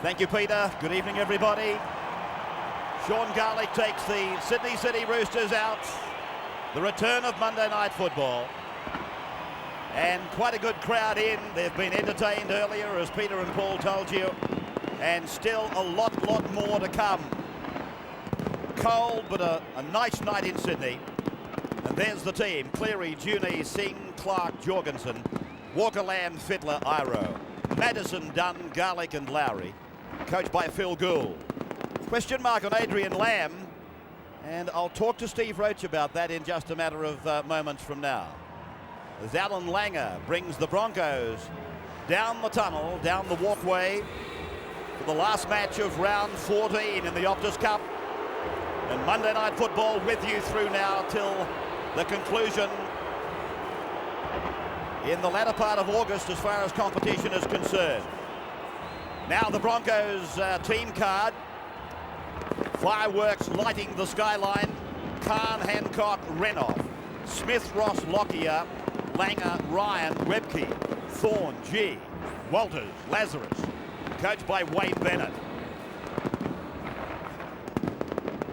Thank you, Peter. Good evening, everybody. Sean Garlick takes the Sydney City Roosters out. The return of Monday Night Football. And quite a good crowd in. They've been entertained earlier, as Peter and Paul told you. And still a lot more to come. Cold, but a nice night in Sydney. And there's the team. Cleary, Juney, Singh, Clark, Jorgensen, Walker, Lamb, Fittler, Iro, Madison, Dunn, Garlick and Lowry. Coached by Phil Gould. Question mark on Adrian Lamb. And I'll talk to Steve Roach about that in just a matter of moments from now. As Allan Langer brings the Broncos down the tunnel, down the walkway for the last match of round 14 in the Optus Cup. And Monday Night Football with you through now till the conclusion in the latter part of August as far as competition is concerned. Now the Broncos team card. Fireworks lighting the skyline. Khan, Hancock, Renoff, Smith, Ross, Lockyer, Langer, Ryan, Webke, Thorne, G, Walters, Lazarus. Coached by Wayne Bennett.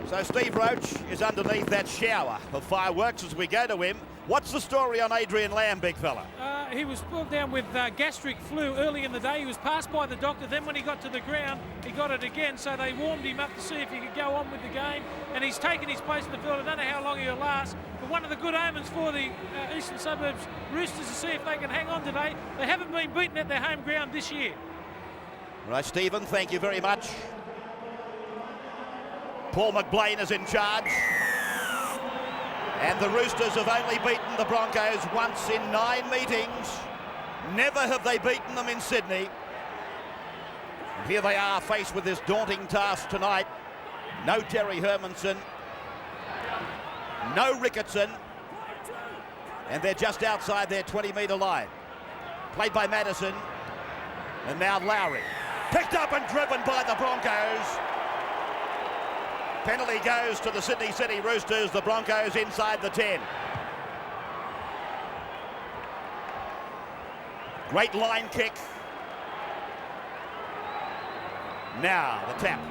So Steve Roach is underneath that shower of fireworks as we go to him. What's the story on Adrian Lamb, big fella? He was pulled down with gastric flu early in the day. He was passed by the doctor. Then when he got to the ground, he got it again. So they warmed him up to see if he could go on with the game. And he's taken his place in the field. I don't know how long he'll last. But one of the good omens for the Eastern Suburbs Roosters to see if they can hang on today. They haven't been beaten at their home ground this year. Right, Stephen, thank you very much. Paul McBlain is in charge. And the Roosters have only beaten the Broncos once in 9 meetings. Never have they beaten them in Sydney. And here they are faced with this daunting task tonight. No Terry Hermanson. No Ricketson. And they're just outside their 20-metre line. Played by Madison. And now Lowry. Picked up and driven by the Broncos. Penalty goes to the Sydney City Roosters. The Broncos inside the 10. Great line kick. Now the tap.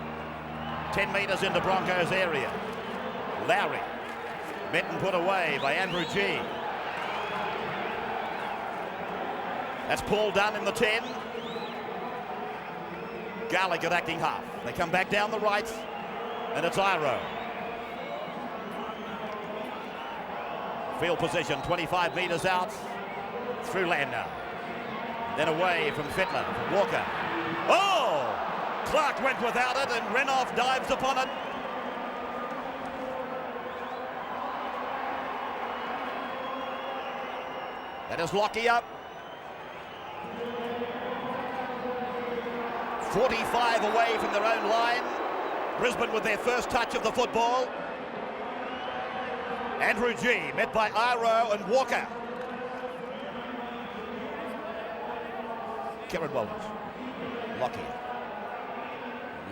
10 metres into Broncos area. Lowry. Benton put away by Andrew G. That's Paul Dunn in the 10. Garlick at acting half. They come back down the right. And it's Iro. Field position, 25 metres out. Through Lander. Then away from Fittler, from Walker. Oh! Clark went without it and Renoff dives upon it. That is Lockyer. 45 away from their own line. Brisbane with their first touch of the football. Andrew G met by Iro and Walker. Kieran Walters.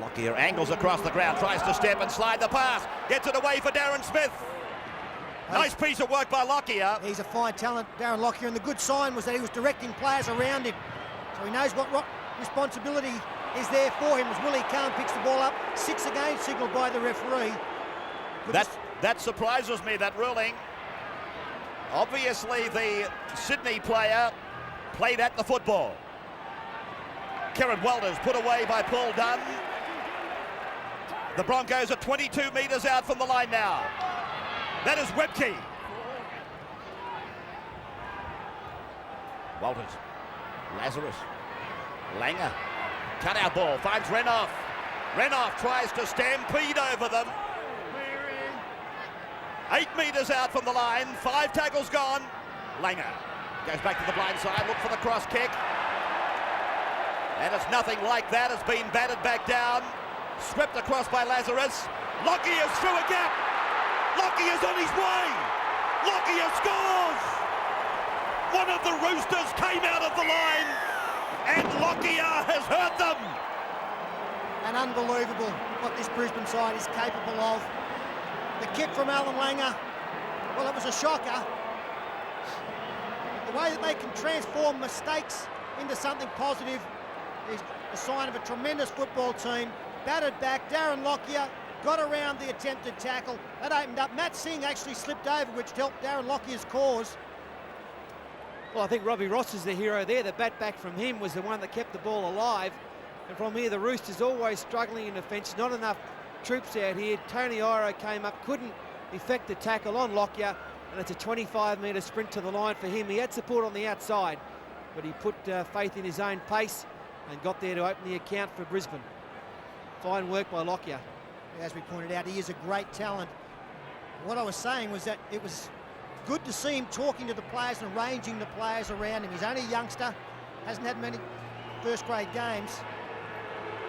Lockyer angles across the ground, tries to step and slide the pass. Gets it away for Darren Smith. Nice piece of work by Lockyer. He's a fine talent, Darren Lockyer, and the good sign was that he was directing players around him. So he knows what responsibility is there for him as Willie Khan picks the ball up. 6 again, signalled by the referee. That surprises me, that ruling. Obviously the Sydney player played at the football. Kieran Walters put away by Paul Dunn. The Broncos are 22 metres out from the line now. That is Webke. Walters. Lazarus. Langer. Cut-out ball, finds Renoff. Renoff tries to stampede over them. 8 metres out from the line, 5 tackles gone. Langer goes back to the blind side, look for the cross kick. And it's nothing like that, it's been batted back down. Swept across by Lazarus. Lockyer's through a gap. Lockyer's on his way. Lockyer scores. One of the Roosters came out of the line. And Lockyer has hurt them. And unbelievable what this Brisbane side is capable of. The kick from Allan Langer, well, it was a shocker. The way that they can transform mistakes into something positive is a sign of a tremendous football team. Batted back, Darren Lockyer got around the attempted tackle. That opened up. Matt Singh actually slipped over, which helped Darren Lockyer's cause. Well, I think Robbie Ross is the hero there. The bat back from him was the one that kept the ball alive. And from here, the Roosters always struggling in defence. Not enough troops out here. Tony Iro came up, couldn't effect the tackle on Lockyer, and it's a 25-metre sprint to the line for him. He had support on the outside, but he put faith in his own pace and got there to open the account for Brisbane. Fine work by Lockyer. As we pointed out, he is a great talent. What I was saying was that it was good to see him talking to the players and arranging the players around him. He's only a youngster, hasn't had many first-grade games.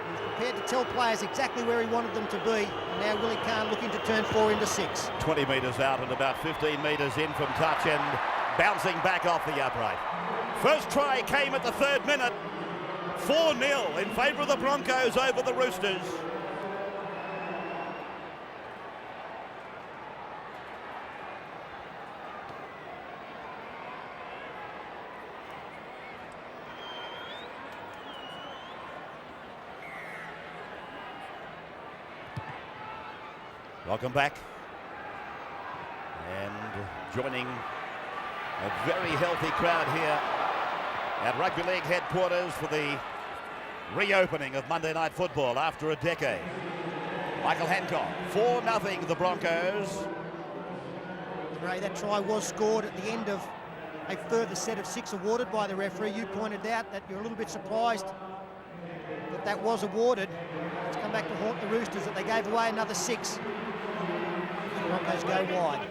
He was prepared to tell players exactly where he wanted them to be. And now Willie Kahn looking to turn 4 into 6. 20 metres out and about 15 metres in from touch and bouncing back off the upright. First try came at the 3rd minute. 4-0 in favour of the Broncos over the Roosters. Welcome back. And joining a very healthy crowd here at Rugby League headquarters for the reopening of Monday Night Football after a decade. Michael Hancock, 4-0 the Broncos. Ray, that try was scored at the end of a further set of 6 awarded by the referee. You pointed out that you're a little bit surprised that that was awarded. It's come back to haunt the Roosters that they gave away another 6. The Broncos go wide.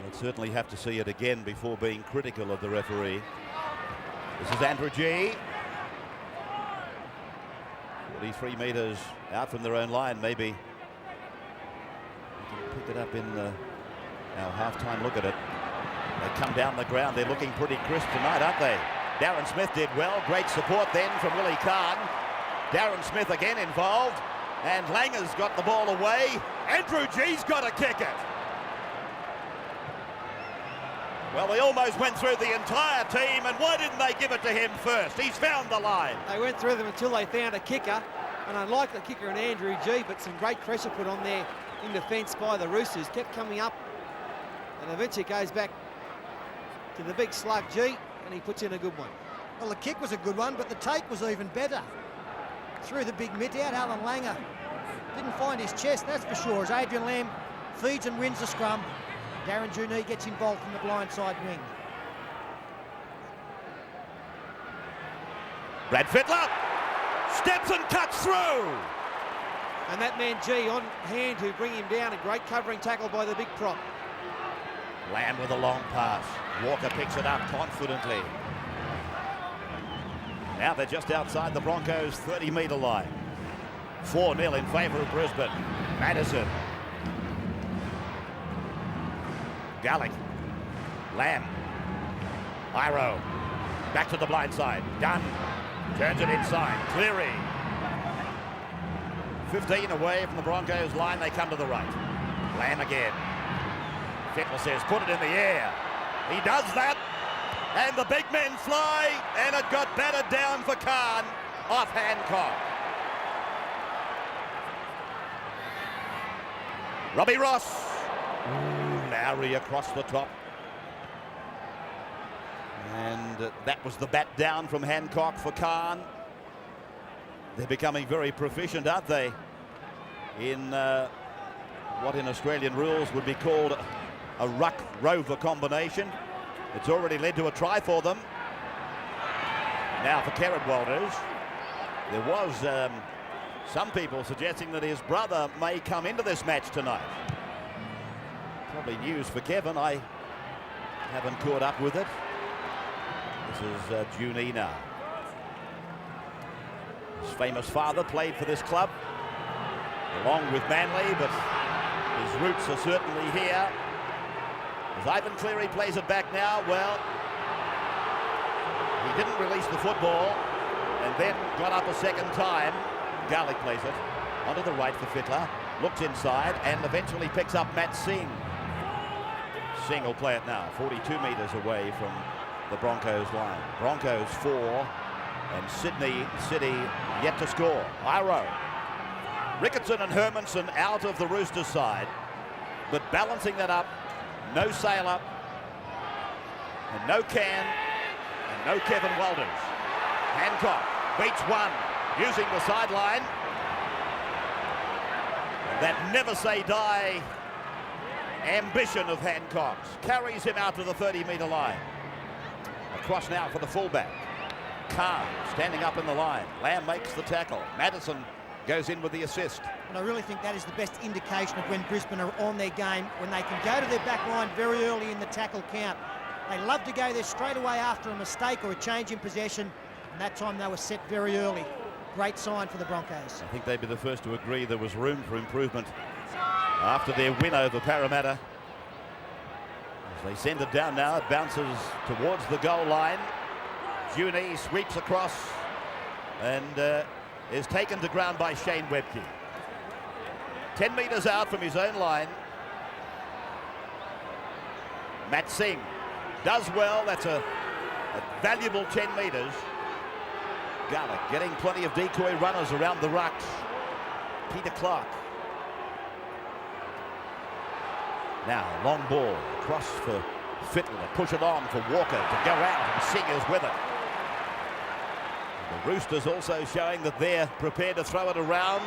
They'll certainly have to see it again before being critical of the referee. This is Andrew G. 43 metres out from their own line. Maybe we can pick it up in our half-time look at it. They come down the ground. They're looking pretty crisp tonight, aren't they? Darren Smith did well. Great support then from Willie Kahn. Darren Smith again involved. And Langer's got the ball away. Andrew G's got to kick it. Well, they almost went through the entire team, and why didn't they give it to him first? He's found the line. They went through them until they found a kicker, and unlike the kicker and Andrew G, but some great pressure put on there in defence by the Roosters, kept coming up, and eventually goes back to the big slug G, and he puts in a good one. Well, the kick was a good one, but the take was even better. Threw the big mitt out. Allan Langer didn't find his chest, that's for sure, as Adrian Lamb feeds and wins the scrum. Darren Juni gets involved from the blindside wing. Brad Fittler steps and cuts through. And that man G on hand to bring him down. A great covering tackle by the big prop. Lamb with a long pass. Walker picks it up confidently. Now they're just outside the Broncos' 30-metre line. 4-0 in favour of Brisbane. Madison. Garlick. Lamb. Iro. Back to the blind side. Dunn. Turns it inside. Cleary. 15 away from the Broncos line. They come to the right. Lamb again. Fittler says, put it in the air. He does that. And the big men fly. And it got battered down for Kahn off Hancock. Robbie Ross. Lowry across the top. And that was the bat down from Hancock for Kahn. They're becoming very proficient, aren't they, in what in Australian rules would be called a ruck-rover combination. It's already led to a try for them. Now for Kerrod Walters. There was some people suggesting that his brother may come into this match tonight. Probably news for Kevin. I haven't caught up with it. This is Juni now. His famous father played for this club, along with Manly, but his roots are certainly here. As Ivan Cleary plays it back now, well, he didn't release the football and then got up a second time. Garlick plays it onto the right for Fittler, looks inside and eventually picks up Matt Singh. Singh will play it now, 42 metres away from the Broncos line. Broncos 4, And Sydney City yet to score. Iro. Ricketson and Hermanson out of the Roosters side, but balancing that up, no Sail up, and no Can, and no Kevin Walters. Hancock beats one, using the sideline. That never say die ambition of Hancock's carries him out to the 30-metre line. Across now for the fullback. Khan standing up in the line. Lamb makes the tackle. Madison goes in with the assist. And I really think that is the best indication of when Brisbane are on their game, when they can go to their back line very early in the tackle count. They love to go there straight away after a mistake or a change in possession, and that time they were set very early. Great sign for the Broncos. I think they'd be the first to agree there was room for improvement after their win over Parramatta. As they send it down now, it bounces towards the goal line. Juni sweeps across and is taken to ground by Shane Webke. 10 metres out from his own line. Matt Singh does well. That's a valuable 10 metres. Garlick getting plenty of decoy runners around the rucks. Peter Clark. Now, long ball across for Fittler. Push it on for Walker to go out, and Singh is with it. The Roosters also showing that they're prepared to throw it around,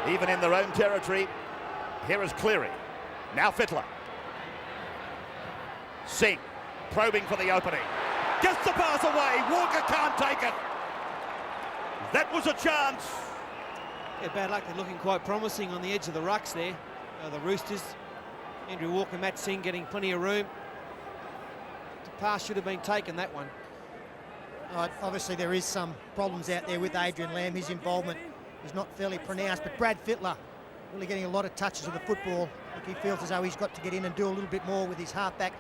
even in their own territory. Here is Cleary. Now Fittler. Singh probing for the opening. Gets the pass away. Walker can't take it. That was a chance. Yeah, bad luck. They're looking quite promising on the edge of the rucks there. The Roosters. Andrew Walker, Matt Singh getting plenty of room. The pass should have been taken, that one. Obviously there is some problems out there with Adrian Lamb. His involvement is not fairly pronounced, but Brad Fittler really getting a lot of touches of the football. I think he feels as though he's got to get in and do a little bit more with his halfback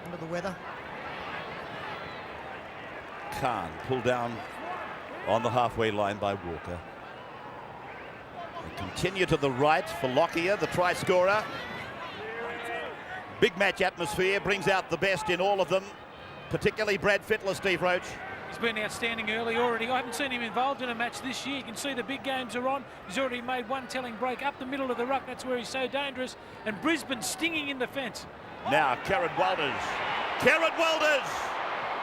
under the weather. Khan pulled down on the halfway line by Walker. They continue to the right for Lockyer, the try scorer. Big match atmosphere brings out the best in all of them, particularly Brad Fittler, Steve Roach. He's been outstanding early already. I haven't seen him involved in a match this year. You can see the big games are on. He's already made one telling break up the middle of the ruck. That's where he's so dangerous. And Brisbane stinging in the fence. Now Kerrod Walters. Kerrod Walters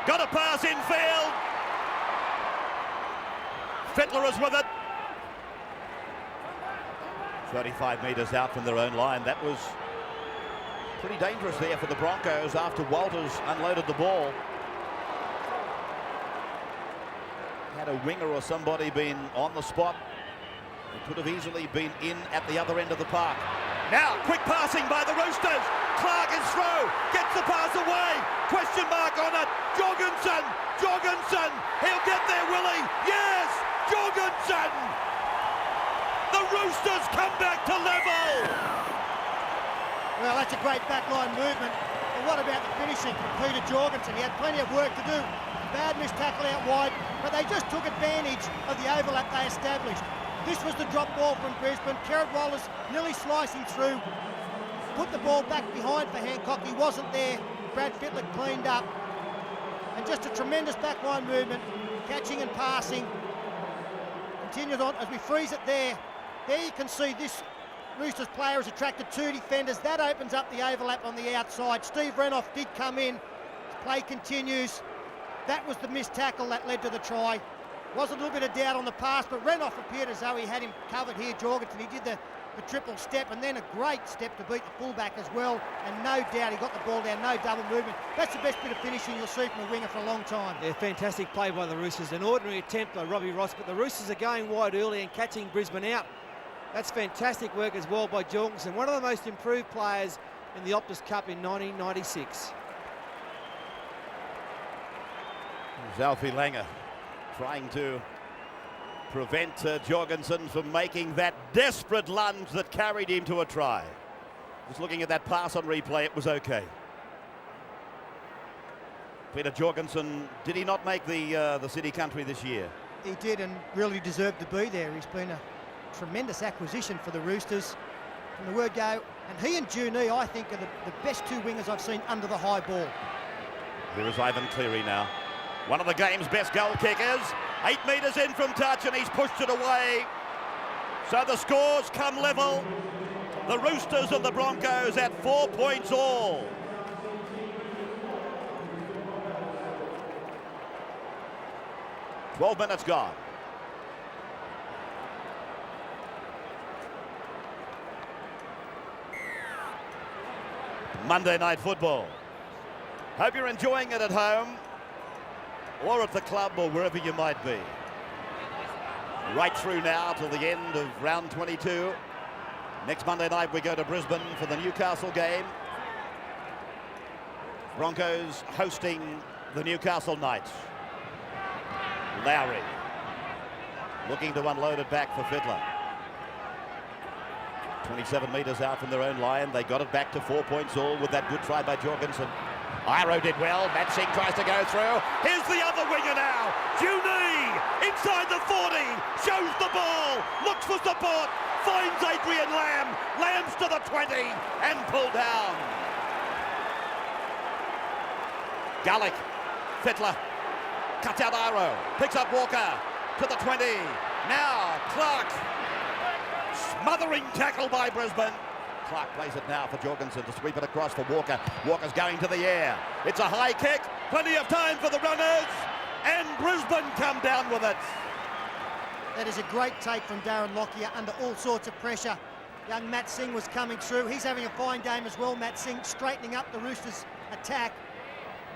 got a pass in field. Fittler is with it. 35 metres out from their own line. That was pretty dangerous there for the Broncos after Walters unloaded the ball. Had a winger or somebody been on the spot, it could have easily been in at the other end of the park. Now, quick passing by the Roosters. Clark is through, gets the pass away. Question mark on it. Jorgensen. He'll get there, will he? Yes, Jorgensen. The Roosters come back to level. Well, that's a great backline movement. But what about the finishing from Peter Jorgensen? He had plenty of work to do. Bad missed tackle out wide, but they just took advantage of the overlap they established. This was the drop ball from Brisbane. Kerrod Walters nearly slicing through. Put the ball back behind for Hancock. He wasn't there. Brad Fittler cleaned up. And just a tremendous backline movement. Catching and passing. Continued on as we freeze it there. There you can see this Roosters player has attracted two defenders. That opens up the overlap on the outside. Steve Renouf did come in. Play continues. That was the missed tackle that led to the try. Was a little bit of doubt on the pass, but Renouf appeared as though he had him covered here, Jorgensen. He did the triple step and then a great step to beat the fullback as well. And no doubt he got the ball down, no double movement. That's the best bit of finishing you'll see from a winger for a long time. Yeah, fantastic play by the Roosters. An ordinary attempt by Robbie Ross, but the Roosters are going wide early and catching Brisbane out. That's fantastic work as well by Jorgensen, one of the most improved players in the Optus Cup in 1996. Allan Langer trying to prevent Jorgensen from making that desperate lunge that carried him to a try. Just looking at that pass on replay, it was okay. Peter Jorgensen, did he not make the City Country this year? He did, and really deserved to be there. He's been a tremendous acquisition for the Roosters from the word go. And he and Juni, I think, are the best two wingers I've seen under the high ball. Here is Ivan Cleary now. One of the game's best goal kickers. 8 metres in from touch and he's pushed it away. So the scores come level. The Roosters and the Broncos at 4 points all. "12 minutes gone. Monday Night Football. Hope you're enjoying it at home or at the club or wherever you might be. Right through now till the end of round 22. Next Monday night we go to Brisbane for the Newcastle game. Broncos hosting the Newcastle Knights. Lowry looking to unload it back for Fittler. 27 metres out from their own line. They got it back to 4 points all with that good try by Jorgensen. Iro did well. Matt Singh tries to go through. Here's the other winger now. Juni inside the 40. Shows the ball. Looks for support. Finds Adrian Lamb. Lamb's to the 20 and pulled down. Garlick. Fittler. Cuts out Iro. Picks up Walker to the 20. Now Clark. Smothering tackle by Brisbane. Clark plays it now for Jorgensen to sweep it across for Walker. Walker's going to the air. It's a high kick. Plenty of time for the runners. And Brisbane come down with it. That is a great take from Darren Lockyer under all sorts of pressure. Young Matt Singh was coming through. He's having a fine game as well. Matt Singh straightening up the Roosters' attack.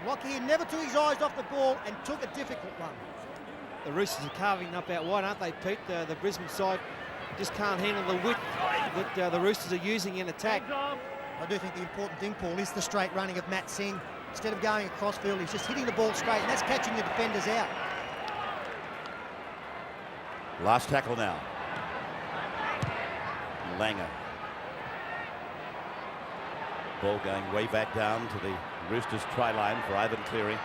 Lockyer never took his eyes off the ball and took a difficult one. The Roosters are carving up out wide, aren't they, Pete? The Brisbane side just can't handle the width that the Roosters are using in attack. I do think the important thing, Paul, is the straight running of Matt Singh. Instead of going across field, he's just hitting the ball straight, and that's catching the defenders out. Last tackle now. Langer. Ball going way back down to the Roosters try line for Ivan Cleary.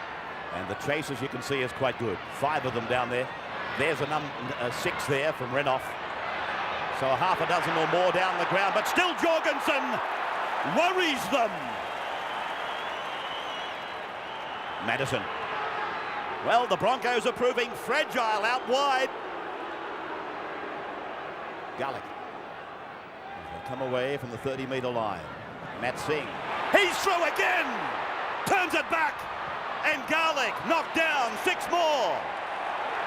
And the chase, as you can see, is quite good. 5 of them down there. There's a 6 there from Renouf. So a half a dozen or more down the ground, but still Jorgensen worries them. Madison. Well, the Broncos are proving fragile out wide. Garlick. They come away from the 30-metre line. Matt Singh. He's through again. Turns it back. And Garlick knocked down. 6 more.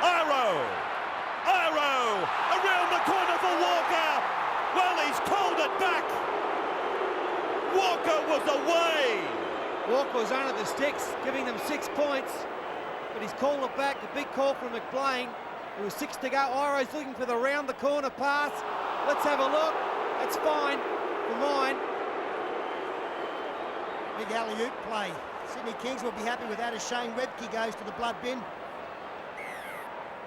Iro around the corner for Walker. Well, he's called it back. Walker was away. Walker was under the sticks, giving them 6 points, but he's called it back. A big call from McBlain. There was 6 to go. Iro's looking for the round the corner pass. Let's have a look. That's fine for mine. Big alley-oop play. Sydney Kings will be happy with that as Shane Webke goes to the blood bin.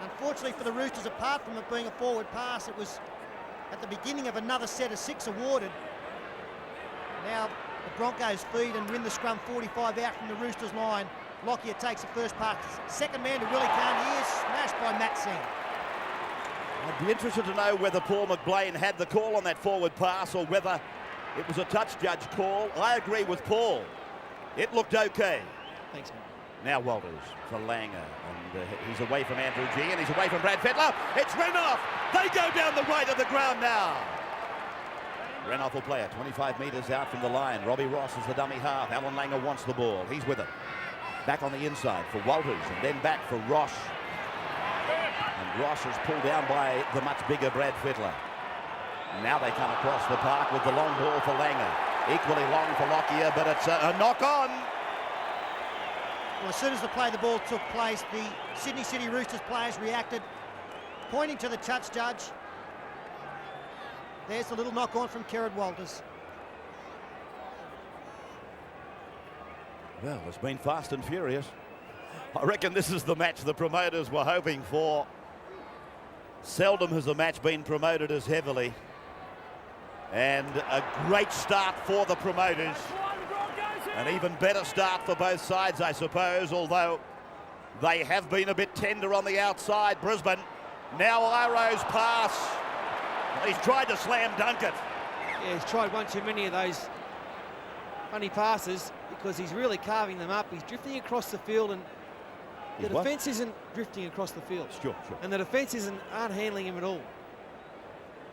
Unfortunately for the Roosters, apart from it being a forward pass, it was at the beginning of another set of 6 awarded. Now the Broncos feed and win the scrum 45 out from the Roosters line. Lockyer takes the first pass. Second man to Willie Carney is smashed by Matt Singh. I'd be interested to know whether Paul McBlain had the call on that forward pass or whether it was a touch judge call. I agree with Paul. It looked okay. Thanks, man. Now Walters for Langer, and he's away from Andrew G, and he's away from Brad Fittler. It's Renouf. They go down the right of the ground now. Renouf will play it 25 metres out from the line. Robbie Ross is the dummy half. Allan Langer wants the ball. He's with it. Back on the inside for Walters, and then back for Ross. And Ross is pulled down by the much bigger Brad Fittler. Now they come across the park with the long ball for Langer. Equally long for Lockyer, but it's a knock on. Well, as soon as the ball took place, the Sydney City Roosters players reacted, pointing to the touch judge. There's the little knock on from Kerrod Walters. Well, it's been fast and furious. I reckon this is the match the promoters were hoping for. Seldom has a match been promoted as heavily. And a great start for the promoters. An even better start for both sides, I suppose, although they have been a bit tender on the outside. Brisbane. Now Iro's pass. He's tried to slam dunk it. Yeah, he's tried one too many of those funny passes because he's really carving them up. He's drifting across the field and The defence isn't drifting across the field. Sure. And the defence aren't handling him at all.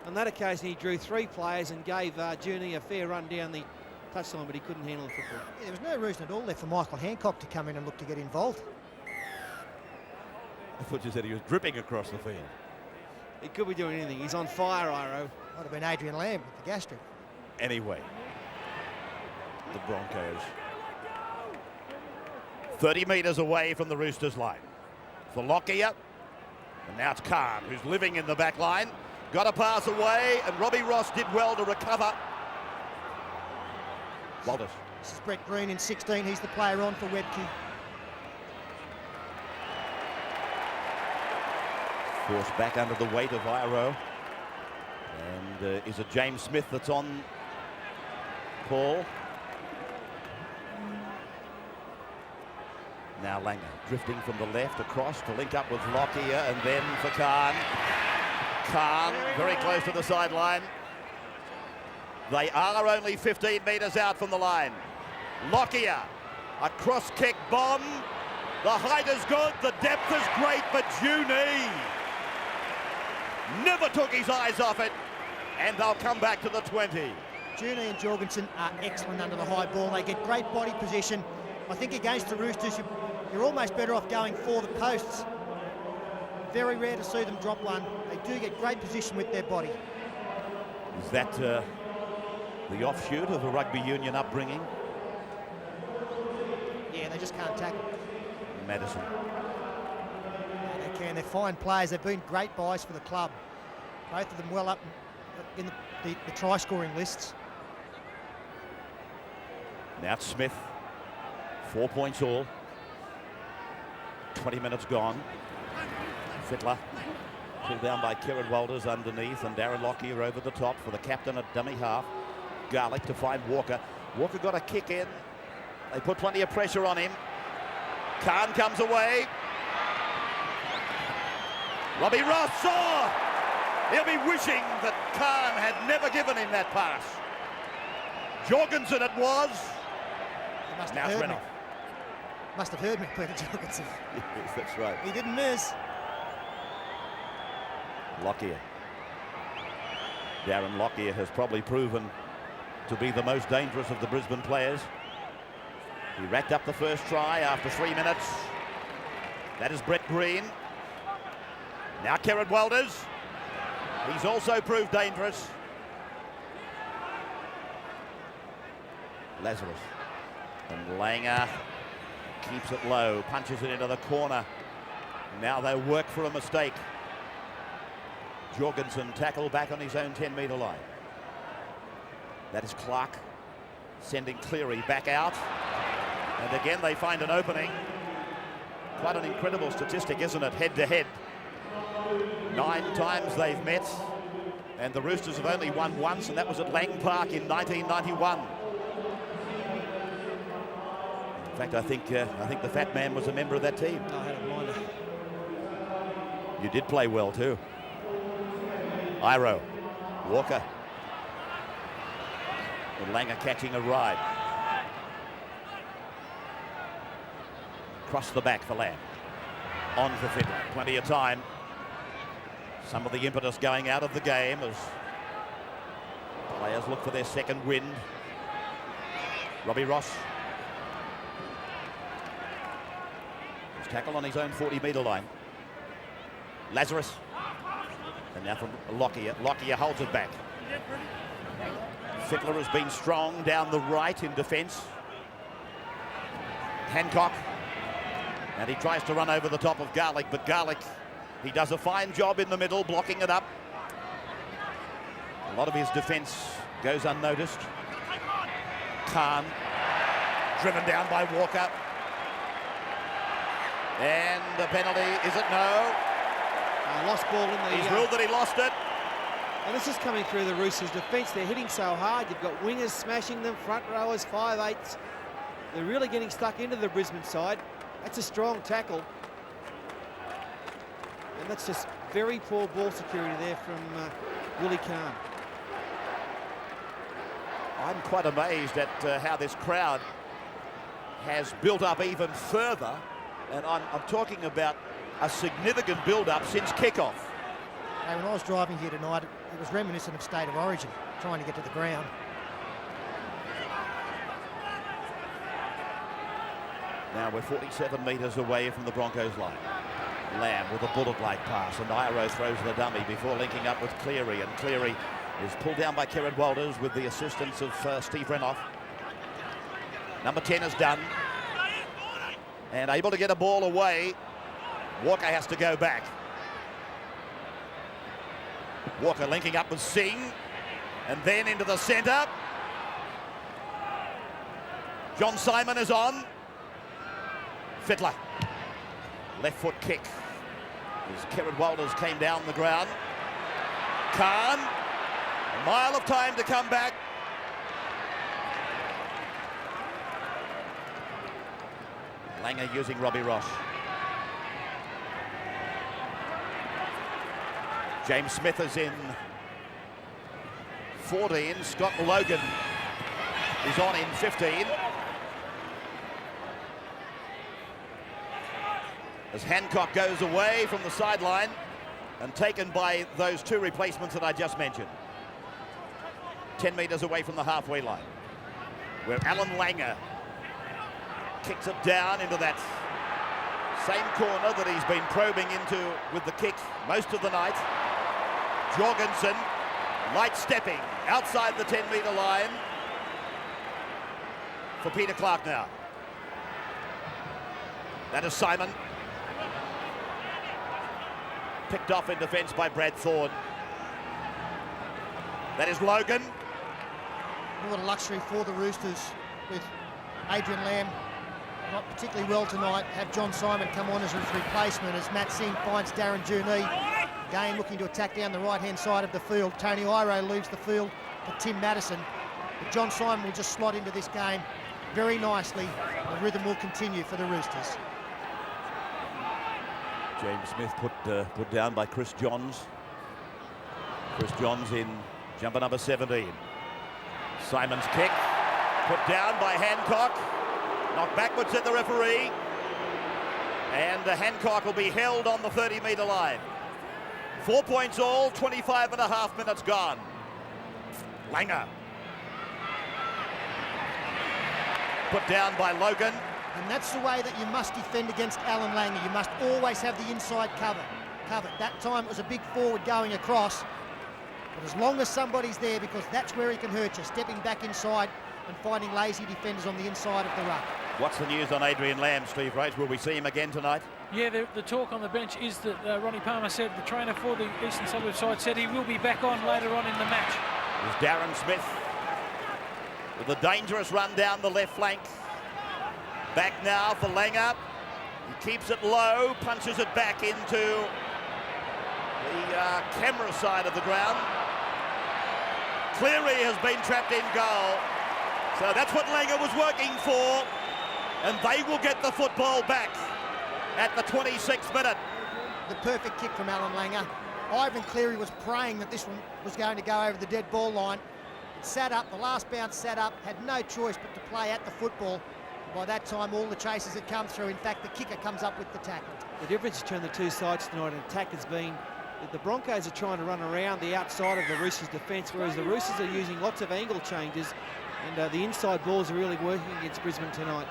On that occasion, he drew 3 players and gave Journey a fair run down the touchline, but he couldn't handle the football. Yeah, there was no reason at all there for Michael Hancock to come in and look to get involved. I thought you said he was dripping across the field. He could be doing anything. He's on fire, Iro. Might have been Adrian Lamb with the gastric. Anyway, the Broncos 30 metres away from the Roosters line. For Lockyer, and now it's Khan, who's living in the back line. Got a pass away, and Robbie Ross did well to recover. Walters. This is Brett Green in 16. He's the player on for Webke. Forced back under the weight of Iro. And is it James Smith that's on Paul? Now Langer drifting from the left across to link up with Lockyer, and then for Khan. Khan very close to the sideline. They are only 15 metres out from the line. Lockyer, a cross kick bomb. The height is good, the depth is great, but Juni never took his eyes off it, and they'll come back to the 20. Juni and Jorgensen are excellent under the high ball. They get great body position. I think against the Roosters, you're almost better off going for the posts. Very rare to see them drop one. They do get great position with their body. Is that the offshoot of a rugby union upbringing? Yeah, they just can't tackle. Madison. Yeah, they can. They're fine players. They've been great buys for the club. Both of them well up in the try-scoring lists. Now it's Smith. 4 points all. 20 minutes gone. Fittler pulled down by Kieran Walters underneath, and Darren Lockyer over the top for the captain at dummy half. Garlick to find Walker. Walker got a kick in. They put plenty of pressure on him. Khan comes away. Robbie Ross saw. He'll be wishing that Khan had never given him that pass. Jorgensen it was. He must Now have it's heard me. Renoff. Must have heard me, Peter Jorgensen. Yes, that's right. He didn't miss. Lockyer. Darren Lockyer has probably proven to be the most dangerous of the Brisbane players. He racked up the first try after 3 minutes. That is Brett Green. Now Kieran Walters. He's also proved dangerous. Lazarus. And Langer keeps it low, punches it into the corner. Now they work for a mistake. Jorgensen tackle back on his own 10-metre line. That is Clark sending Cleary back out. And again they find an opening. Quite an incredible statistic, isn't it? Head to head. 9 times they've met, and the Roosters have only won once, and that was at Lang Park in 1991. In fact, I think the fat man was a member of that team. I had a blinder. You did play well too. Iro, Walker, and Langer catching a ride. Across the back for Lamb. On for Fittler. Plenty of time. Some of the impetus going out of the game as players look for their second wind. Robbie Ross. His tackle on his own 40-metre line. Lazarus. And now from Lockyer. Lockyer holds it back. Fittler has been strong down the right in defence. Hancock. And he tries to run over the top of Garlick, but Garlick, he does a fine job in the middle, blocking it up. A lot of his defence goes unnoticed. Khan, driven down by Walker. And the penalty, is it no? Lost ball in the... He's ruled that he lost it. And this is coming through the Roosters' defence. They're hitting so hard. You've got wingers smashing them, front rowers, 5'8". They're really getting stuck into the Brisbane side. That's a strong tackle. And that's just very poor ball security there from Willie Khan. I'm quite amazed at how this crowd has built up even further And I'm talking about a significant build-up since kickoff. Hey, when I was driving here tonight, it was reminiscent of State of Origin, trying to get to the ground. Now we're 47 metres away from the Broncos line. Lamb with a bullet-like pass, and Iro throws the dummy before linking up with Cleary, and Cleary is pulled down by Kerrod Walters with the assistance of Steve Renoff. Number 10 is done, and able to get a ball away. Walker has to go back. Walker linking up with Singh, and then into the centre. John Simon is on. Fittler, left foot kick as Kerrod Walters came down the ground. Khan, a mile of time to come back. Langer using Robbie Ross. James Smith is in 14. Scott Logan is on in 15. As Hancock goes away from the sideline and taken by those two replacements that I just mentioned. 10 metres away from the halfway line, where Allan Langer kicks it down into that same corner that he's been probing into with the kick most of the night. Jorgensen, light stepping outside the 10-metre line for Peter Clark now. That is Simon. Picked off in defence by Brad Thorne. That is Logan. What a luxury for the Roosters with Adrian Lamb not particularly well tonight. Have John Simon come on as his replacement as Matt Singh finds Darren Junee. Again looking to attack down the right-hand side of the field. Tony Iro leaves the field for Tim Madison. But John Simon will just slot into this game very nicely. The rhythm will continue for the Roosters. James Smith put down by Chris Johns. Chris Johns in jumper number 17. Simon's kick put down by Hancock. Knocked backwards at the referee. And Hancock will be held on the 30-metre line. 4 points all, 25.5 minutes gone. Langer. Put down by Logan. And that's the way that you must defend against Allan Langer. You must always have the inside covered. That time it was a big forward going across. But as long as somebody's there, because that's where he can hurt you, stepping back inside and finding lazy defenders on the inside of the ruck. What's the news on Adrian Lamb, Steve Race? Will we see him again tonight? Yeah, the talk on the bench is that Ronnie Palmer said, the trainer for the Eastern Suburbs side, said he will be back on later on in the match. There's Darren Smith with a dangerous run down the left flank. Back now for Langer. He keeps it low, punches it back into the camera side of the ground. Cleary has been trapped in goal. So that's what Langer was working for. And they will get the football back at the 26th minute. The perfect kick from Allan Langer. Ivan Cleary was praying that this one was going to go over the dead ball line. It sat up, the last bounce sat up, had no choice but to play at the football. By that time, all the chasers had come through. In fact, the kicker comes up with the tackle. The difference between the two sides tonight in attack has been that the Broncos are trying to run around the outside of the Roosters' defence, whereas the Roosters are using lots of angle changes, and the inside balls are really working against Brisbane tonight.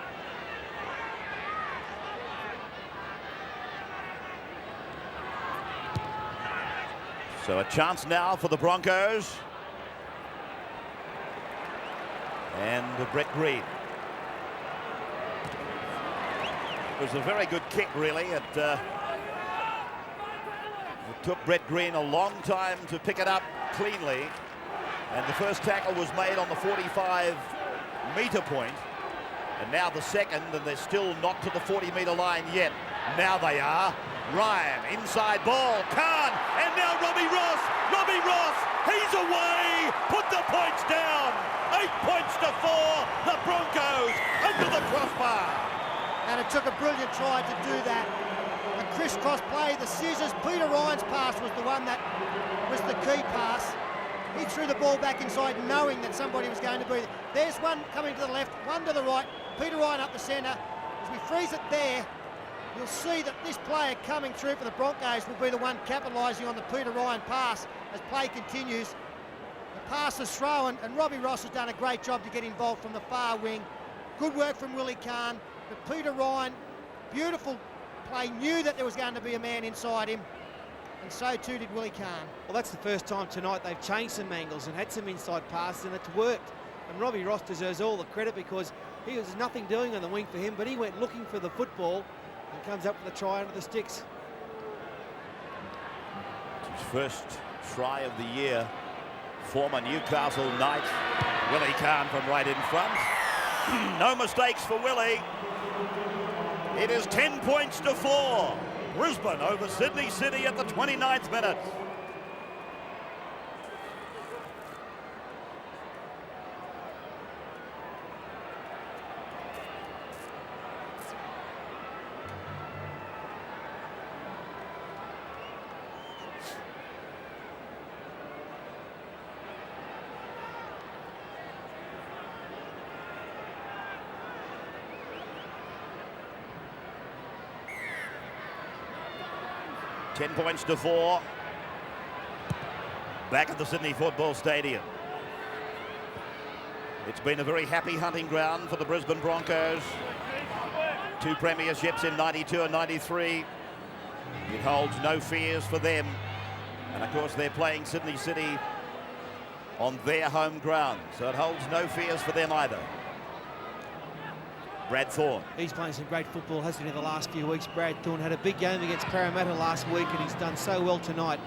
So a chance now for the Broncos. And Brett Green. It was a very good kick, really. It took Brett Green a long time to pick it up cleanly. And the first tackle was made on the 45-metre point. And now the second, and they're still not to the 40-metre line yet. Now they are. Ryan, inside ball, Khan, and now Robbie Ross, he's away, put the points down, 8 points to 4, the Broncos under the crossbar. And it took a brilliant try to do that. The crisscross play, the scissors, Peter Ryan's pass was the one that was the key pass. He threw the ball back inside knowing that somebody was going to be there. There's one coming to the left, one to the right, Peter Ryan up the centre. As we freeze it there, you'll see that this player coming through for the Broncos will be the one capitalising on the Peter Ryan pass as play continues. The pass is thrown, and Robbie Ross has done a great job to get involved from the far wing. Good work from Willie Kahn, but Peter Ryan, beautiful play, knew that there was going to be a man inside him, and so too did Willie Kahn. Well, that's the first time tonight they've changed some angles and had some inside passes, and it's worked. And Robbie Ross deserves all the credit because he was nothing doing on the wing for him, but he went looking for the football and comes up with a try under the sticks. His first try of the year. Former Newcastle Knight, Willie Kahn from right in front. No mistakes for Willie. It is 10 points to 4. Brisbane over Sydney City at the 29th minute. Ten points to 4. Back at the Sydney Football Stadium. It's been a very happy hunting ground for the Brisbane Broncos. 2 premierships in 92 and 93. It holds no fears for them. And of course they're playing Sydney City on their home ground, so it holds no fears for them either. Brad Thorne. He's playing some great football, hasn't he, in the last few weeks. Brad Thorne had a big game against Parramatta last week, and he's done so well tonight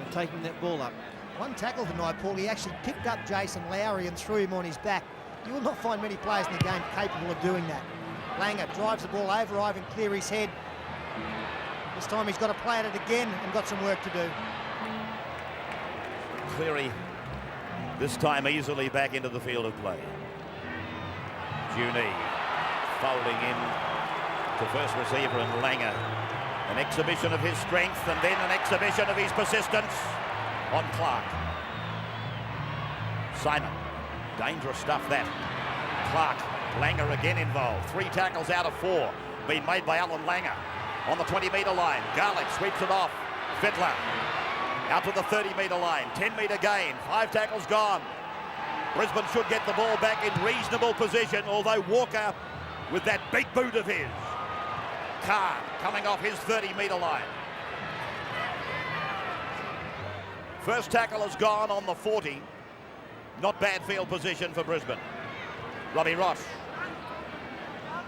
and taking that ball up. One tackle tonight, Paul. He actually picked up Jason Lowry and threw him on his back. You will not find many players in the game capable of doing that. Langer drives the ball over Ivan Cleary's head. This time he's got to play at it again and got some work to do. Cleary, this time easily back into the field of play. Juni folding in to first receiver and Langer. An exhibition of his strength and then an exhibition of his persistence on Clark. Simon, dangerous stuff that. Clark, Langer again involved. 3 tackles out of 4 being made by Allan Langer. On the 20-metre line, Garlick sweeps it off. Fittler out to the 30-metre line, 10-metre gain, 5 tackles gone. Brisbane should get the ball back in reasonable position, although Walker with that big boot of his. Kahn coming off his 30-metre line. First tackle has gone on the 40. Not bad field position for Brisbane. Robbie Ross.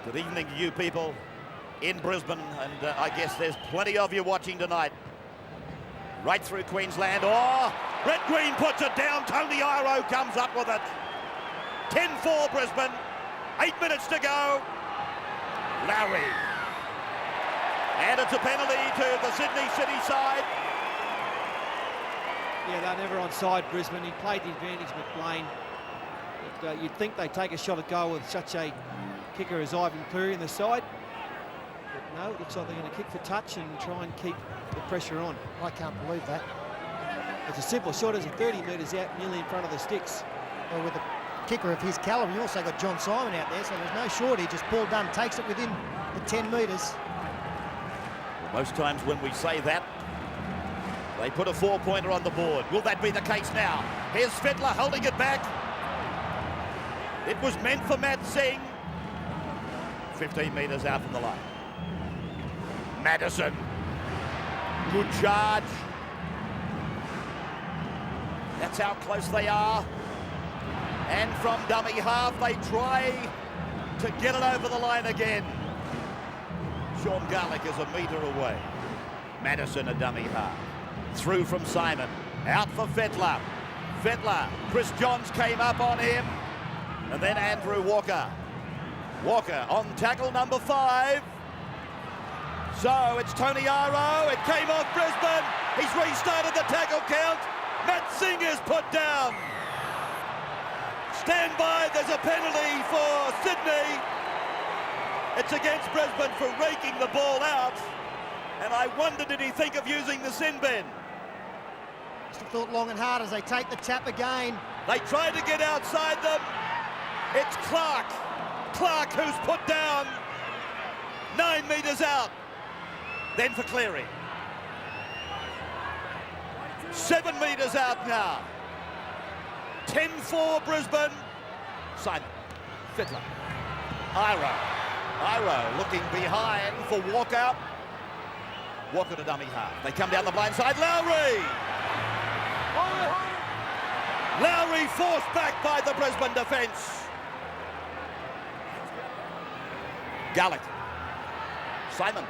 Good evening to you people in Brisbane, and I guess there's plenty of you watching tonight. Right through Queensland. Oh, Red Green puts it down. Tony Iro comes up with it. 10-4 Brisbane. 8 minutes to go. Lowry. And it's a penalty to the Sydney City side. Yeah, they're never onside, Brisbane. He played the advantage, McLean. But, you'd think they'd take a shot at goal with such a kicker as Ivan Cleary in the side. But no, it looks like they're going to kick for touch and try and keep the pressure on. I can't believe that. It's a simple shot as a 30 metres out, nearly in front of the sticks. Well, with a kicker of his calibre, you also got John Simon out there, so there's no shortage. Just Paul Dunn takes it within the 10 metres. Most times when we say that, they put a 4-pointer on the board. Will that be the case now? Here's Fittler holding it back. It was meant for Matt Singh. 15 metres out from the line. Madison. Good charge. That's how close they are. And from dummy half, they try to get it over the line again. Sean Garlick is a metre away. Madison a dummy half. Through from Simon. Out for Fittler. Fittler. Chris Johns came up on him. And then Andrew Walker. Walker on tackle number 5. So it's Tony Iro. It came off Brisbane. He's restarted the tackle count. Matt Singh is put down. Stand by. There's a penalty for Sydney. It's against Brisbane for raking the ball out. And I wonder, did he think of using the sin bin? Must have thought long and hard as they take the tap again. They tried to get outside them. It's Clark. Clark who's put down 9 metres out. Then for Cleary. 7 metres out now. 10-4 Brisbane. Simon. Fittler. Iro looking behind for Walker. Walker to dummy half. They come down the blind side. Lowry forced back by the Brisbane defence. Gallic. Simon.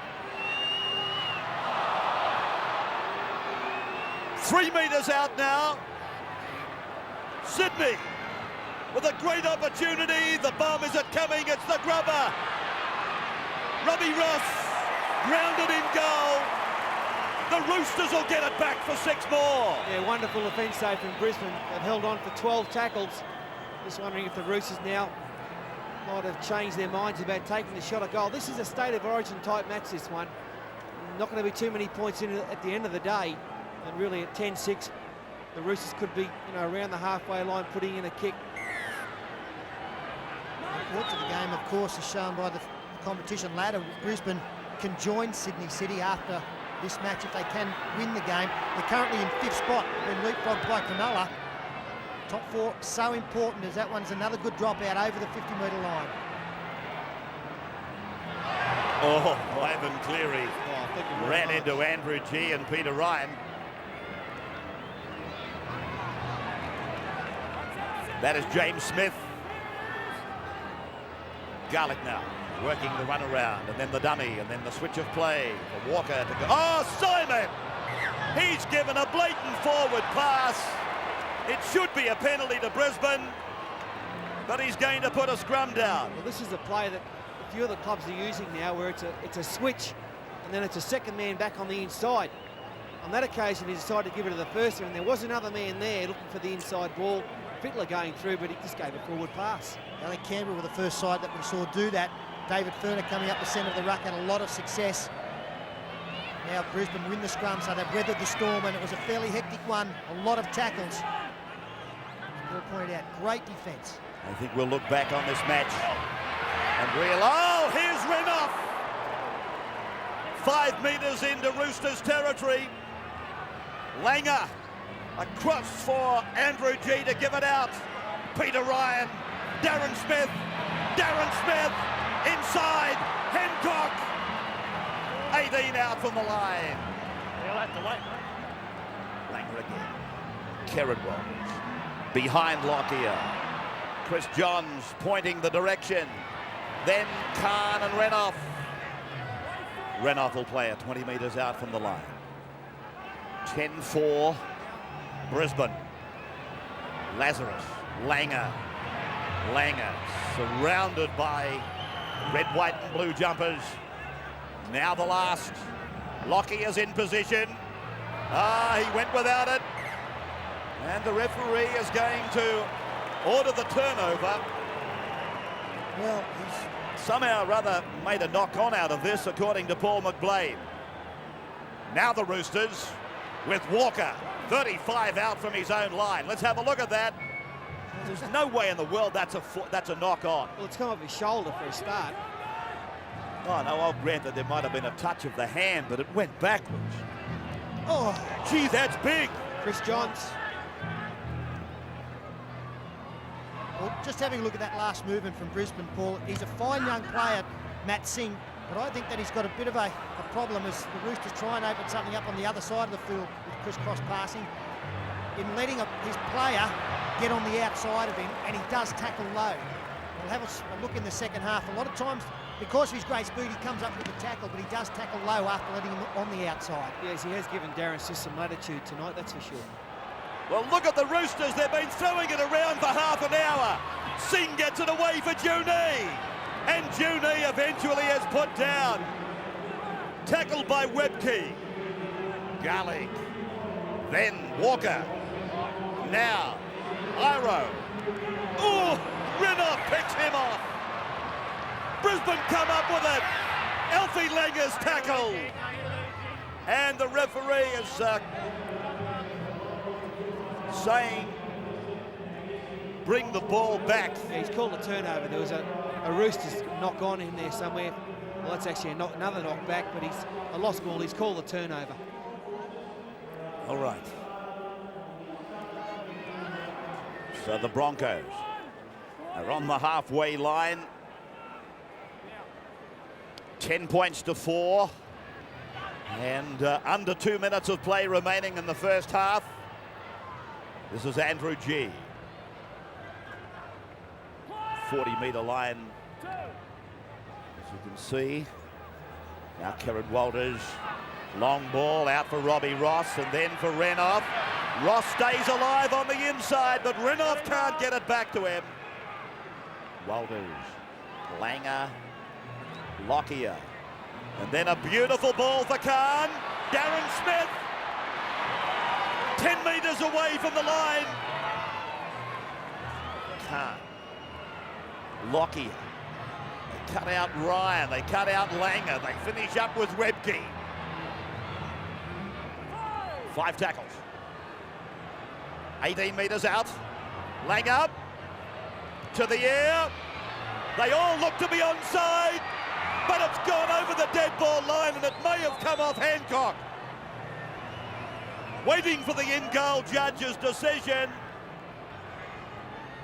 3 metres out now. Sydney with a great opportunity. The bomb is coming. It's the grubber. Robbie Ross grounded in goal. The Roosters will get it back for 6 more. Yeah, wonderful defence though from Brisbane. They've held on for 12 tackles. Just wondering if the Roosters now might have changed their minds about taking the shot at goal. This is a state of origin type match, this one. Not going to be too many points in it at the end of the day. And really at 10-6, the Roosters could be, around the halfway line putting in a kick. The course of the game, of course, is shown by the competition ladder. Brisbane can join Sydney City after this match if they can win the game. They're currently in 5th spot, been leapfrogged by Cronulla. Top 4 so important as that one's another good dropout over the 50-metre line. Oh, Ivan Cleary ran into Andrew G and Peter Ryan. That is James Smith. Garlick now working the run around, and then the dummy, and then the switch of play for Walker to go. Oh, Simon! He's given a blatant forward pass. It should be a penalty to Brisbane, but he's going to put a scrum down. Well, this is a play that a few of the clubs are using now, where it's a switch, and then it's a second man back on the inside. On that occasion, he decided to give it to the first man. There was another man there looking for the inside ball. Fittler going through, but he just gave a forward pass. Alec Canberra were the first side that we saw do that. David Furner coming up the centre of the ruck had a lot of success. Now Brisbane win the scrum, so they've weathered the storm, and it was a fairly hectic one. A lot of tackles. As Bill pointed out, great defence. I think we'll look back on this match and realize, oh, here's Renouf. 5 metres into Roosters territory. Langer across for Andrew G to give it out. Peter Ryan, Darren Smith, inside, Hancock. 18 out from the line. He'll have to wait, mate. Langer again. Kerridwell behind Lockyer. Chris Johns pointing the direction. Then Khan and Renouf. Renouf will play it 20 metres out from the line. 10-4. Brisbane. Lazarus. Langer surrounded by red, white and blue jumpers. Now the last. Lockyer's in position. He went without it. And the referee is going to order the turnover. Well, he's somehow or other made a knock-on out of this, according to Paul McBlade. Now the Roosters with Walker. 35 out from his own line. Let's have a look at that. There's no way in the world that's a knock-on. Well, it's come off his shoulder for a start. Oh, no, I'll grant that there might have been a touch of the hand, but it went backwards. Oh, gee, that's big. Chris Johns. Well, just having a look at that last movement from Brisbane, Paul. He's a fine young player, Matt Singh, but I think that he's got a bit of a problem as the Roosters try and open something up on the other side of the field with crisscross passing. In letting his player get on the outside of him, and he does tackle low. We'll have a look in the second half. A lot of times, because of his great speed, he comes up with a tackle, but he does tackle low after letting him on the outside. Yes, he has given Darren some latitude tonight, that's for sure. Well, look at the Roosters. They've been throwing it around for half an hour. Singh gets it away for Junee. And Junee eventually is put down. Tackled by Webke. Garlick. Then Walker. Now, Iro. Oh, Renouf picks him off. Brisbane come up with it. Alfie Langer's tackle. And the referee is saying, bring the ball back. Yeah, he's called a turnover. There was a Roosters knock on in there somewhere. Well, that's actually another knockback, but he's a lost ball. He's called a turnover. All right. So the Broncos are on the halfway line. 10 points to 4. And under 2 minutes of play remaining in the first half. This is Andrew G. 40-metre line, as you can see. Now Kieran Walters, long ball out for Robbie Ross and then for Renouf. Ross stays alive on the inside, but Renouf can't get it back to him. Walters, Langer, Lockyer, and then a beautiful ball for Khan. Darren Smith, 10 metres away from the line. Khan, Lockyer, they cut out Ryan, they cut out Langer, they finish up with Webke. 5 tackles. 18 metres out. Langer to the air. They all look to be onside, but it's gone over the dead ball line and it may have come off Hancock. Waiting for the in-goal judge's decision.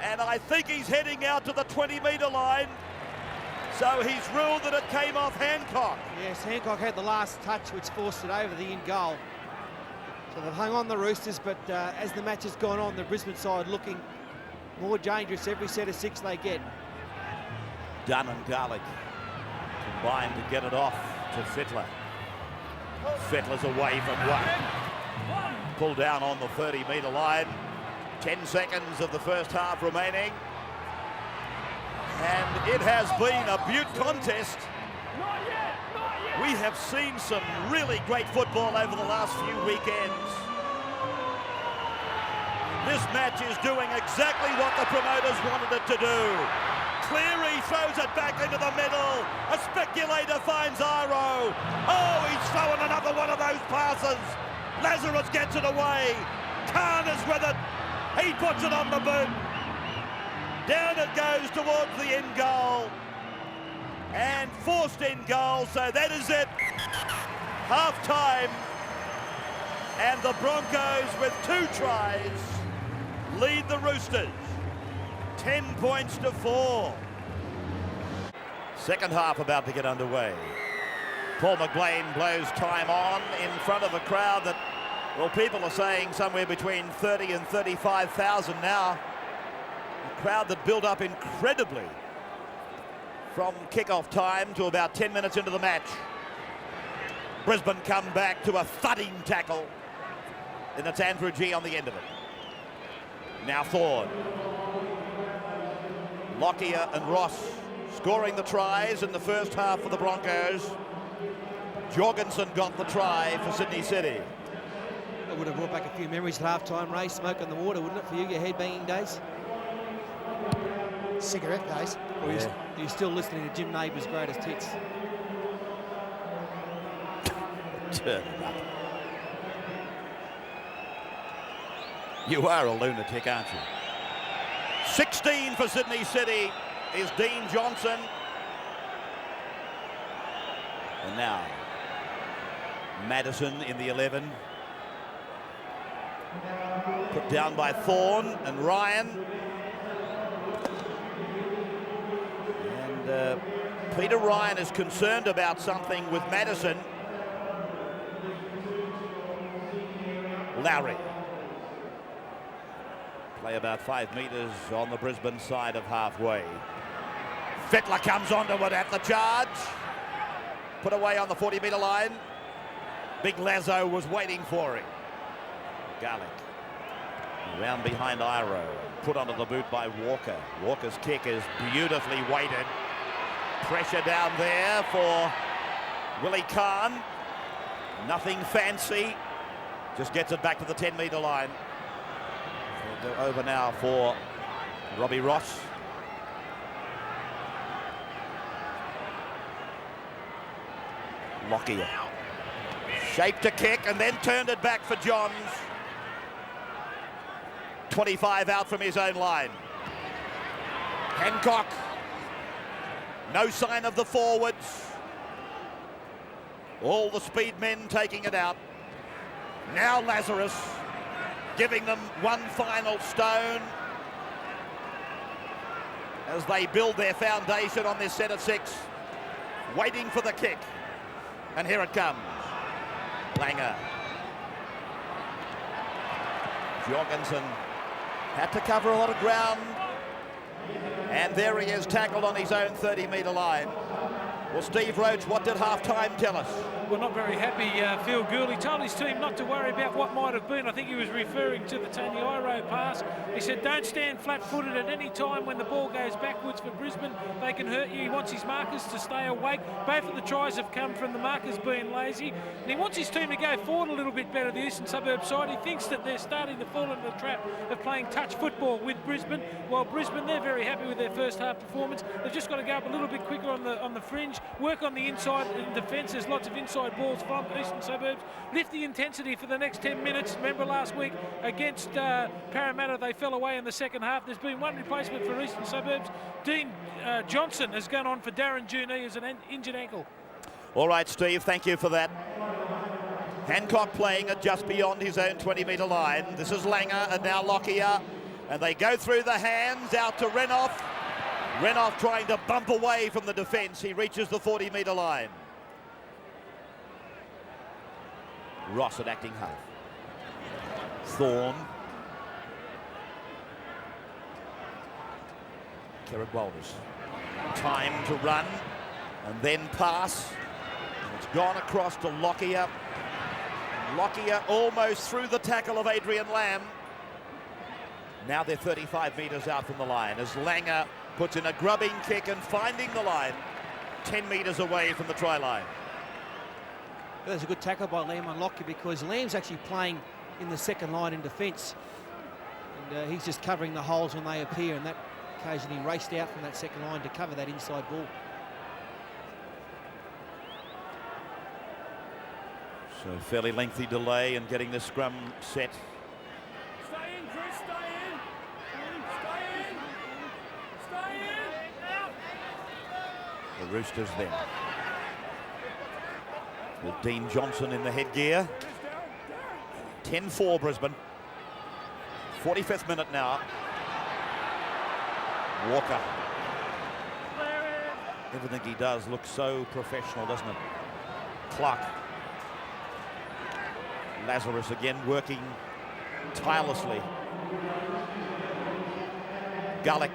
And I think he's heading out to the 20-metre line. So he's ruled that it came off Hancock. Yes, Hancock had the last touch, which forced it over the in-goal. So they've hung on the Roosters, but as the match has gone on, the Brisbane side looking more dangerous every set of 6 they get. Dunn and Garlick combined to get it off to Fittler. Fittler's away from one. Pulled down on the 30-metre line. 10 seconds of the first half remaining. And it has been a beaut contest. We have seen some really great football over the last few weekends. This match is doing exactly what the promoters wanted it to do. Cleary throws it back into the middle. A speculator finds Iro. Oh, he's throwing another one of those passes. Lazarus gets it away. Khan is with it. He puts it on the boot. Down it goes towards the in goal. And forced in goal, so that is it. Half time. And the Broncos with 2 tries lead the Roosters. 10 points to 4. Second half about to get underway. Paul McGlane blows time on in front of a crowd that, well, people are saying somewhere between 30 and 35,000 now. A crowd that built up incredibly from kick-off time to about 10 minutes into the match. Brisbane come back to a thudding tackle, and it's Andrew G on the end of it. Now Thorne. Lockyer and Ross scoring the tries in the first half for the Broncos. Jorgensen got the try for Sydney City. It would have brought back a few memories at half-time, Ray. Smoke on the water, wouldn't it, for you, your head-banging days? Cigarette days. Or you're still listening to Jim Neighbour's Greatest Hits? Turn it up. You are a lunatic, aren't you? 16 for Sydney City is Dean Johnson. And now, Madison in the 11. Put down by Thorne and Ryan. And Peter Ryan is concerned about something with Madison. Lowry. Play about 5 metres on the Brisbane side of halfway. Fittler comes onto it at the charge. Put away on the 40-metre line. Big Lazo was waiting for him. Garlick. Round behind Iro. Put onto the boot by Walker. Walker's kick is beautifully weighted. Pressure down there for Willie Khan. Nothing fancy. Just gets it back to the 10-metre line. They'll go over now for Robbie Ross. Lockyer. Shaped a kick and then turned it back for Johns. 25 out from his own line. Hancock. No sign of the forwards. All the speed men taking it out. Now Lazarus giving them one final stone as they build their foundation on this set of 6, waiting for the kick. And here it comes. Langer. Jorgensen had to cover a lot of ground. And there he is, tackled on his own 30-metre line. Well, Steve Roach, what did half-time tell us? Well, not very happy, Phil Gould. He told his team not to worry about what might have been. I think he was referring to the Tony Iro pass. He said, don't stand flat-footed at any time when the ball goes backwards for Brisbane. They can hurt you. He wants his markers to stay awake. Both of the tries have come from the markers being lazy. And he wants his team to go forward a little bit better, the Eastern Suburbs side. He thinks that they're starting to fall into the trap of playing touch football with Brisbane. While Brisbane, they're very happy with their first half performance. They've just got to go up a little bit quicker on the fringe, work on the inside in defence. There's lots of inside balls from Eastern Suburbs. Lift the intensity for the next 10 minutes. Remember last week against Parramatta, they fell away in the second half. There's been one replacement for Eastern Suburbs. Dean Johnson has gone on for Darren Juney as an injured ankle. All right, Steve, thank you for that. Hancock playing it just beyond his own 20-metre line. This is Langer and now Lockyer. And they go through the hands out to Renouf. Renouf trying to bump away from the defence. He reaches the 40-metre line. Ross at acting half. Thorne. Kerrod Walters. Time to run and then pass. It's gone across to Lockyer. Lockyer almost through the tackle of Adrian Lamb. Now they're 35 metres out from the line as Langer puts in a grubbing kick and finding the line 10 metres away from the try line. That was a good tackle by Lamb on Lockyer because Lamb's actually playing in the second line in defence. And he's just covering the holes when they appear, and that occasion he raced out from that second line to cover that inside ball. So fairly lengthy delay in getting this scrum set. Stay in, Chris, stay in. Stay in. Stay in. The Roosters then. With Dean Johnson in the headgear. 10-4 Brisbane. 45th minute now. Walker. Everything he does looks so professional, doesn't it? Clark. Lazarus again working tirelessly. Garlic.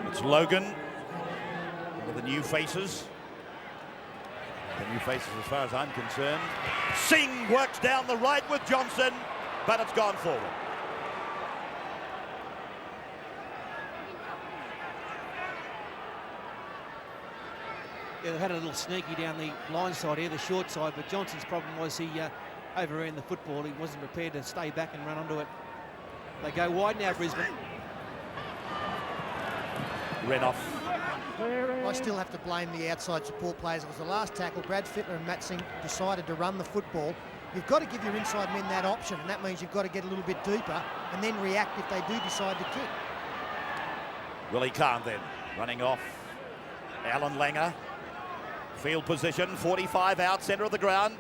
It's Logan with the new faces. The new faces as far as I'm concerned. Singh works down the right with Johnson, but it's gone forward. Yeah, they had a little sneaky down the line side here, the short side, but Johnson's problem was he overran the football. He wasn't prepared to stay back and run onto it. They go wide now, Brisbane. Renouf. I still have to blame the outside support players. It was the last tackle. Brad Fittler and Matt Singh decided to run the football. You've got to give your inside men that option, and that means you've got to get a little bit deeper and then react if they do decide to kick. Willie Kahn then running off. Allan Langer. Field position, 45 out, centre of the ground.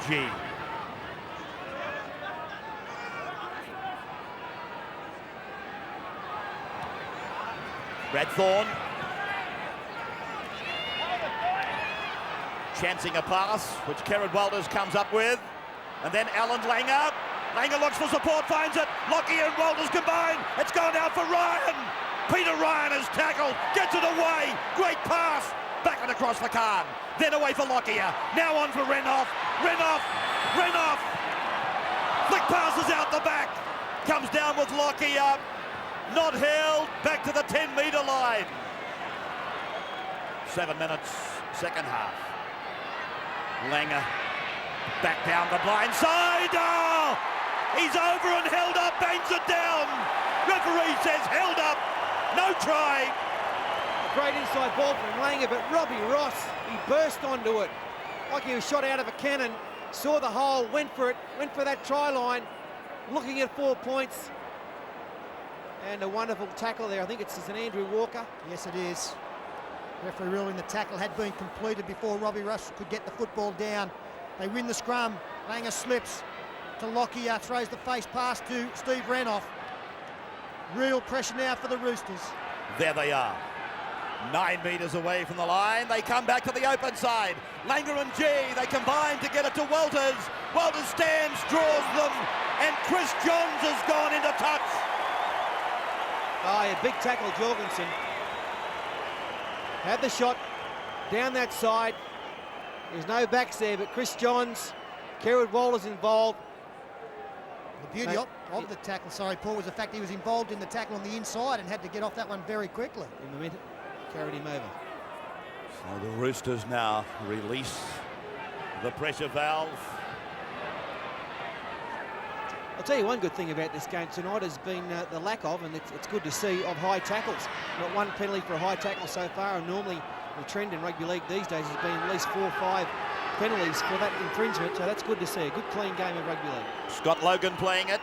G. Brad Thorne. Chancing a pass, which Kerrod Walters comes up with. And then Allan Langer. Langer looks for support, finds it. Lockyer and Walters combine. It's gone out for Ryan. Peter Ryan has tackled, gets it away. Great pass. Back and across for Kahn. Then away for Lockyer. Now on for Renouf. Renouf. Renouf. Flick passes out the back. Comes down with Lockyer. Not held. Back to the 10-metre line. 7 minutes, second half. Langer back down the blind side. Oh! He's over and held up, bangs it down. Referee says held up. No try. Great inside ball from Langer, but Robbie Ross, he burst onto it like he was shot out of a cannon, saw the hole, went for it, went for that try line, looking at 4 points. And a wonderful tackle there. I think it's an Andrew Walker. Yes, it is. Referee ruling the tackle had been completed before Robbie Rush could get the football down. They win the scrum. Langer slips to Lockyer, throws the face pass to Steve Renoff. Real pressure now for the Roosters. There they are. 9 metres away from the line. They come back to the open side. Langer and G, they combine to get it to Walters. Walters stands, draws them, and Chris Johns has gone into touch. Oh, yeah, big tackle, Jorgensen. Had the shot down that side. There's no backs there, but Chris Johns, Kerrod Walters involved. The beauty of the tackle, sorry, Paul, was the fact he was involved in the tackle on the inside and had to get off that one very quickly. In the minute, carried him over. So the Roosters now release the pressure valve. I'll tell you one good thing about this game tonight has been the lack of, and it's good to see, of high tackles. Not one penalty for a high tackle so far, and normally the trend in rugby league these days has been at least 4 or 5 penalties for that infringement, so that's good to see. A good clean game of rugby league. Scott Logan playing it.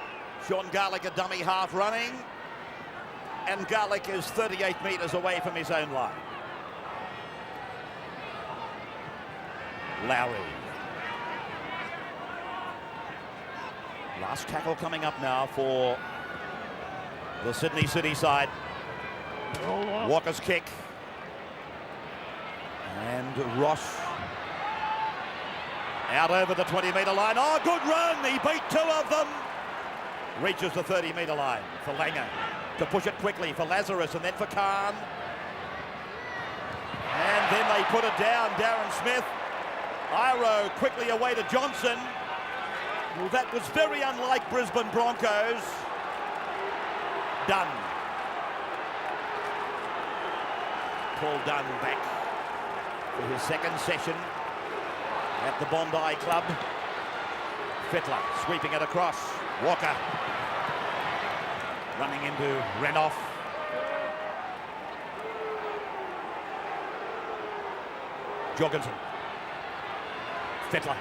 Sean Garlick a dummy half running. And Garlick is 38 metres away from his own line. Lowry. Last tackle coming up now for the Sydney City side. Walker's kick. And Ross out over the 20-metre line. Oh, good run. He beat 2 of them. Reaches the 30-metre line for Langer to push it quickly for Lazarus and then for Khan. And then they put it down. Darren Smith. Iro quickly away to Johnson. Well, that was very unlike Brisbane Broncos. Dunn. Paul Dunn back for his second session at the Bondi Club. Fittler sweeping it across. Walker running into Renoff. Jorgensen. Fittler.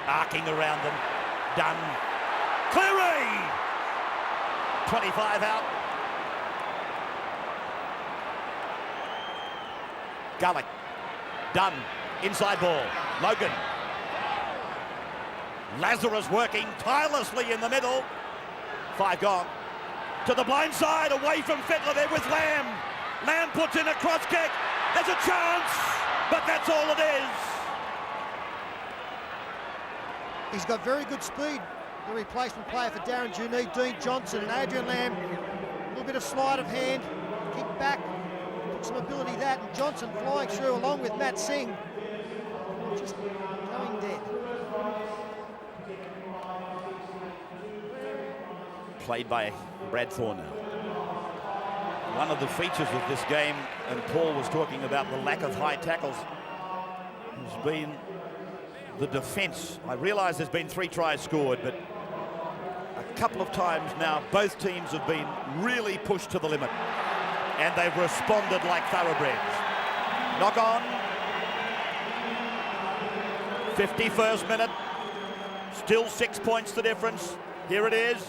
Arcing around them. Dunn. Cleary! 25 out. Garlick. Dunn. Inside ball. Logan. Lazarus working tirelessly in the middle. 5 gone. To the blind side, away from Fittler there with Lamb. Lamb puts in a cross kick. There's a chance, but that's all it is. He's got very good speed. The replacement player for Darren Junee, Dean Johnson and Adrian Lamb. A little bit of sleight of hand, kick back, took some ability that, and Johnson flying through along with Matt Singh. Just going dead. Played by Brad Fittler. One of the features of this game, and Paul was talking about the lack of high tackles, has been the defence. I realise there's been 3 tries scored, but a couple of times now both teams have been really pushed to the limit, and they've responded like thoroughbreds. Knock on. 51st minute. Still 6 points the difference. Here it is.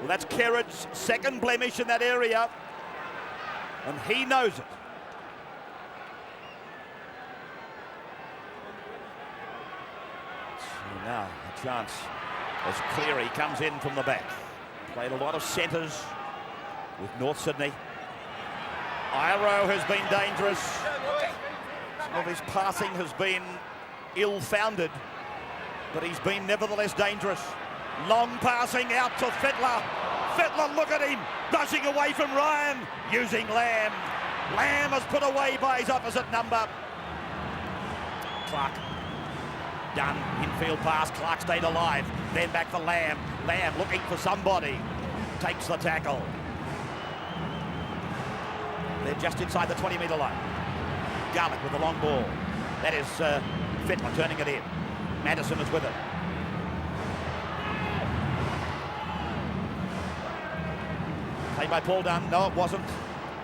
Well, that's Kerrod's second blemish in that area, and he knows it. So now a chance as Cleary comes in from the back. Played a lot of centres with North Sydney. Iro has been dangerous. Some of his passing has been ill-founded, but he's been nevertheless dangerous. Long passing out to Fittler. Fittler, look at him, brushing away from Ryan, using Lamb. Lamb is put away by his opposite number. Clark. Dunn, infield pass, Clark stayed alive. Then back for Lamb. Lamb looking for somebody. Takes the tackle. They're just inside the 20-metre line. Garlick with the long ball. That is Fittler turning it in. Madison is with it. Played by Paul Dunn. No, it wasn't.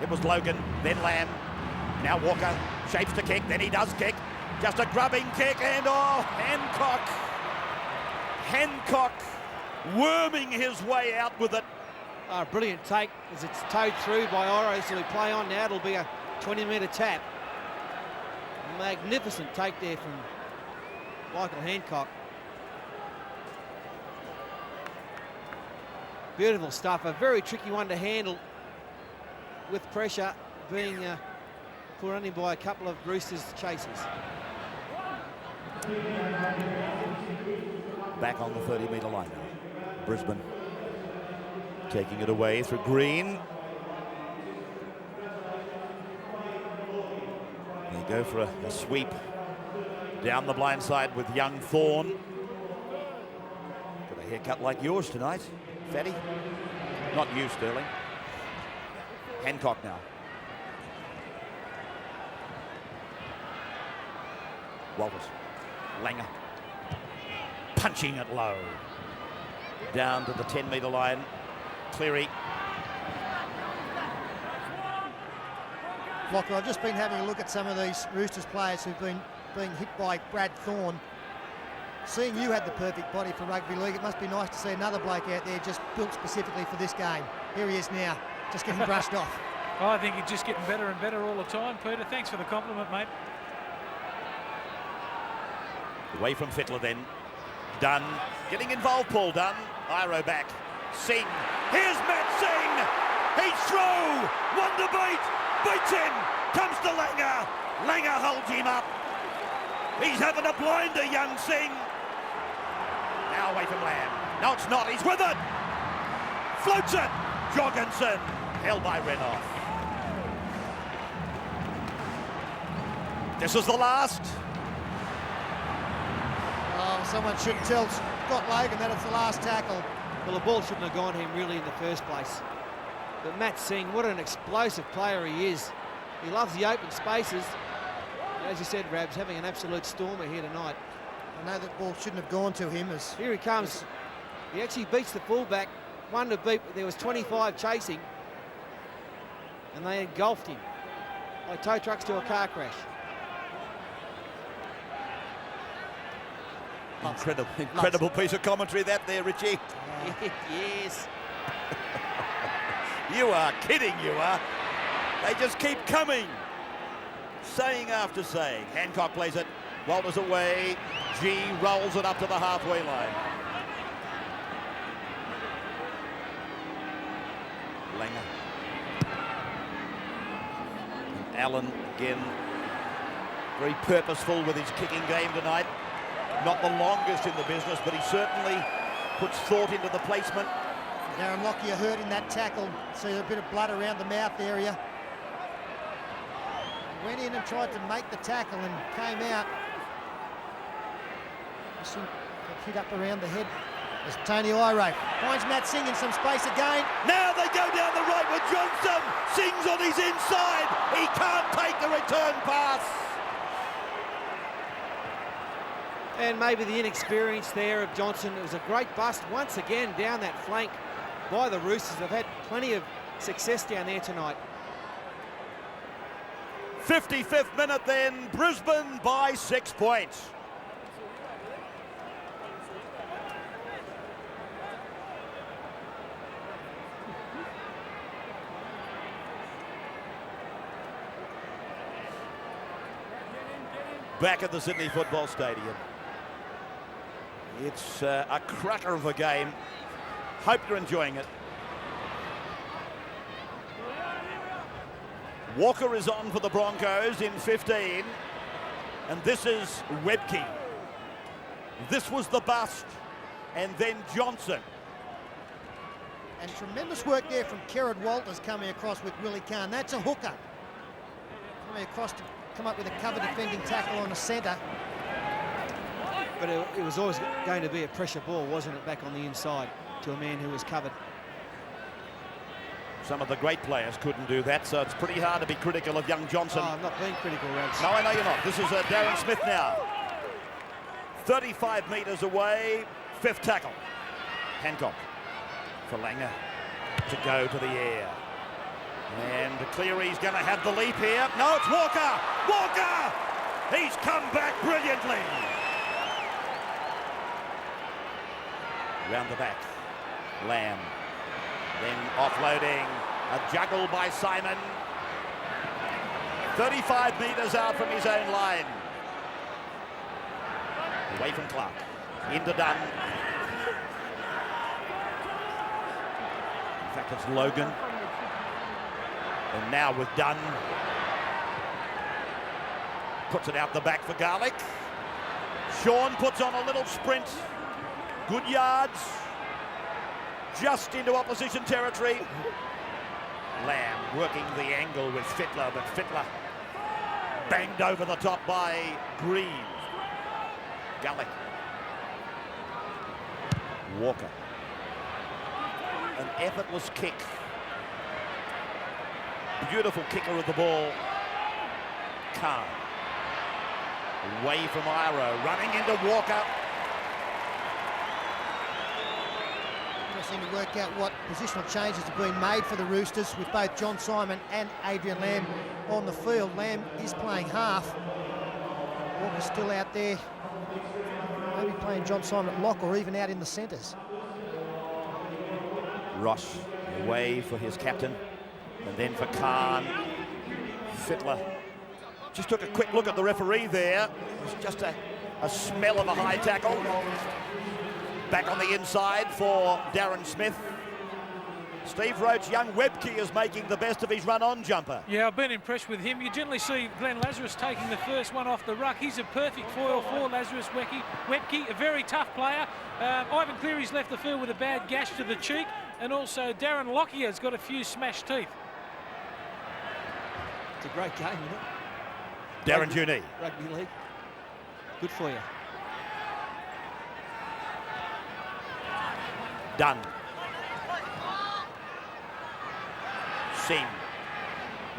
It was Logan, then Lamb. Now Walker shapes to kick, then he does kick. Just a grubbing kick, and oh, Hancock worming his way out with it. Oh, brilliant take as it's towed through by Oro, so we play on now. It'll be a 20-metre tap. Magnificent take there from Michael Hancock. Beautiful stuff. A very tricky one to handle with pressure being put on him by a couple of Roosters chasers. Back on the 30-metre line now. Brisbane taking it away through Green. They go for a sweep down the blind side with young Thorne. Got a haircut like yours tonight, Fatty. Not you, Sterling. Hancock now. Walters. Langer. Punching it low. Down to the 10-metre line. Cleary. Lockyer, I've just been having a look at some of these Roosters players who've been being hit by Brad Thorne. Seeing you had the perfect body for rugby league, it must be nice to see another bloke out there just built specifically for this game. Here he is now, just getting brushed off. Oh, I think he's just getting better and better all the time, Peter. Thanks for the compliment, mate. Away from Fittler then. Dunn. Getting involved, Paul Dunn. Iro back. Singh. Here's Matt Singh. He's through. Wonder beat. Beats him. Comes to Langer. Langer holds him up. He's having a blinder, young Singh. Now away from Lamb. No, it's not. He's with it. Floats it. Jorgensen. Held by Renoff. This is the last. Oh, someone should tell Scott Logan that it's the last tackle. Well, the ball shouldn't have gone to him really in the first place. But Matt Singh, what an explosive player he is. He loves the open spaces. As you said, Rabs, having an absolute stormer here tonight. I know that ball shouldn't have gone to him. Here he comes. He actually beats the fullback. One to beat, there was 25 chasing. And they engulfed him like tow trucks to a car crash. Incredible piece of commentary that there, Richie. Yes. You are kidding, you are. They just keep coming. Saying after saying. Hancock plays it. Walters away. G rolls it up to the halfway line. Langer. And Allan again. Very purposeful with his kicking game tonight. Not the longest in the business, but he certainly puts thought into the placement. Darren Lockyer hurt in that tackle. See a bit of blood around the mouth area. Went in and tried to make the tackle and came out. Hit up around the head as Tony Iro finds Matt Singh in some space again. Now they go down the right with Johnson. Singh's on his inside. He can't take the return pass. And maybe the inexperience there of Johnson. It was a great bust once again down that flank by the Roosters. They've had plenty of success down there tonight. 55th minute then, Brisbane by 6 points. Back at the Sydney Football Stadium. It's a cracker of a game. Hope you're enjoying it. Walker is on for the Broncos in 15. And this is Webke. This was the bust. And then Johnson. And tremendous work there from Kerrod Walters coming across with Willie Kahn. That's a hooker. Coming across to come up with a cover defending tackle on the centre. But it was always going to be a pressure ball, wasn't it, back on the inside to a man who was covered. Some of the great players couldn't do that, so it's pretty hard to be critical of young Johnson. Oh, I'm not being critical, Rabs. No, I know you're not. This is Darren Smith now. 35 metres away, fifth tackle. Hancock for Langer to go to the air. And Cleary's going to have the leap here. No, it's Walker! Walker! He's come back brilliantly. Round the back. Lamb. Then offloading. A juggle by Simon. 35 metres out from his own line. Away from Clark. Into Dunn. In fact, it's Logan. And now with Dunn. Puts it out the back for Garlick. Sean puts on a little sprint. Good yards. Just into opposition territory. Lamb working the angle with Fittler, but Fittler banged over the top by Green. Garlick. Walker. An effortless kick. Beautiful kicker of the ball. Khan. Away from Iro, running into Walker. They seem to work out what positional changes have been made for the Roosters with both John Simon and Adrian Lamb on the field. Lamb is playing half. Walker's still out there. Maybe playing John Simon at lock or even out in the centres. Ross away for his captain. And then for Khan. Fittler. Just took a quick look at the referee there. It was just a smell of a high tackle. Back on the inside for Darren Smith. Steve Roach, young Webke is making the best of his run-on jumper. Yeah, I've been impressed with him. You generally see Glenn Lazarus taking the first one off the ruck. He's a perfect foil for Lazarus Webke, a very tough player. Ivan Cleary's left the field with a bad gash to the cheek, and also Darren Lockyer's got a few smashed teeth. It's a great game, isn't it? Darren Juni. Rugby league. Good for you. Dunn. Singh.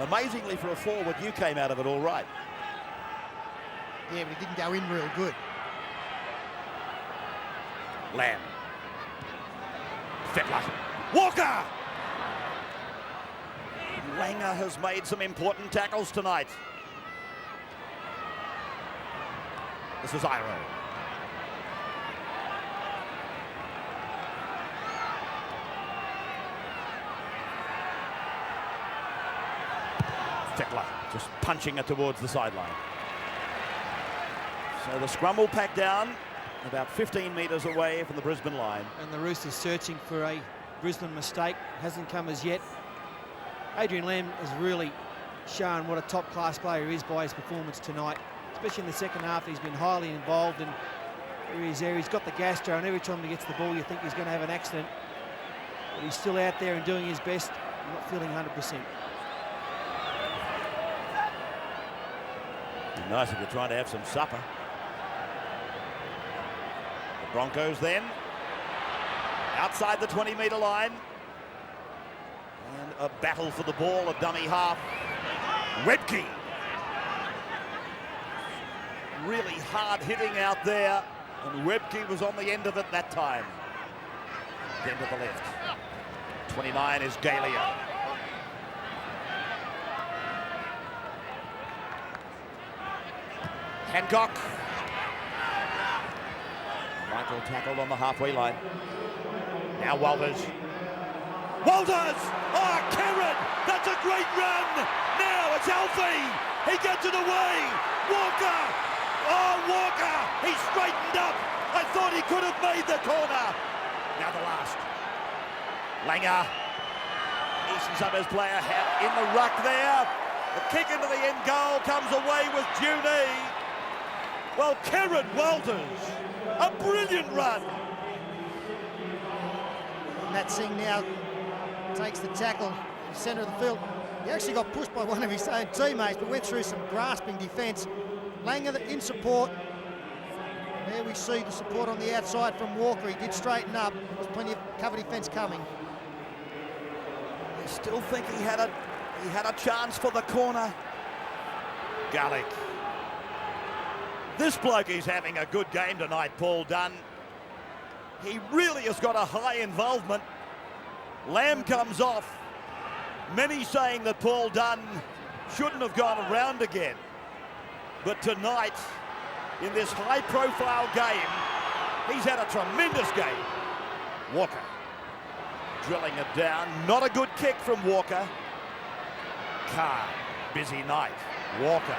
Amazingly for a forward, you came out of it all right. Yeah, but he didn't go in real good. Lamb. Fittler. Walker! Langer has made some important tackles tonight. This is Iro. Fittler just punching it towards the sideline. So the scrum will pack down about 15 metres away from the Brisbane line. And the Roosters searching for a Brisbane mistake. Hasn't come as yet. Adrian Lamb has really shown what a top-class player he is by his performance tonight. Especially in the second half, he's been highly involved, and he's got the gastro, and every time he gets the ball you think he's going to have an accident. But he's still out there and doing his best. I'm not feeling 100%. Be nice if you're trying to have some supper. The Broncos then outside the 20-metre line, and a battle for the ball, a dummy half. Webke. Really hard hitting out there, and Webke was on the end of it that time. Then to the left. 29 is Galia. Hancock. Michael tackled on the halfway line. Now Walters. Walters! Oh, Karen! That's a great run! Now it's Alfie! He gets it away! Walker! Oh, Walker! He straightened up! I thought he could have made the corner! Now the last. Langer. Easton Suburbs player in the ruck there. The kick into the end goal comes away with Juni. Well, Karen Walters, a brilliant run. Matt Singh now takes the tackle in the centre of the field. He actually got pushed by one of his own teammates, but went through some grasping defence. Langer in support. There we see the support on the outside from Walker. He did straighten up. There's plenty of cover defence coming. I still think he had a chance for the corner. Garlick. This bloke is having a good game tonight, Paul Dunn. He really has got a high involvement. Lamb comes off. Many saying that Paul Dunn shouldn't have gone around again. But tonight, in this high-profile game, he's had a tremendous game. Walker. drilling it down. Not a good kick from Walker. Carr, busy night. Walker.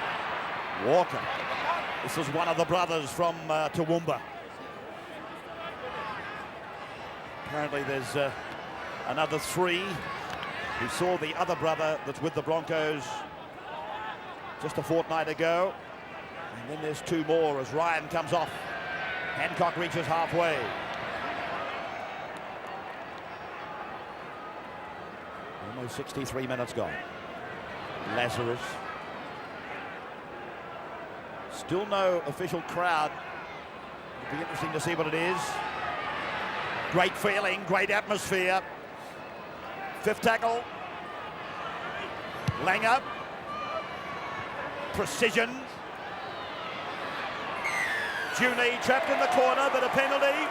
This is one of the brothers from Toowoomba. Apparently there's another 3 who saw the other brother that's with the Broncos just a fortnight ago. And then there's 2 more as Ryan comes off. Hancock reaches halfway. Almost 63 minutes gone. Lazarus. Still no official crowd. It'll be interesting to see what it is. Great feeling, great atmosphere. 5th tackle. Langer. Precision. Junie trapped in the corner, but a penalty.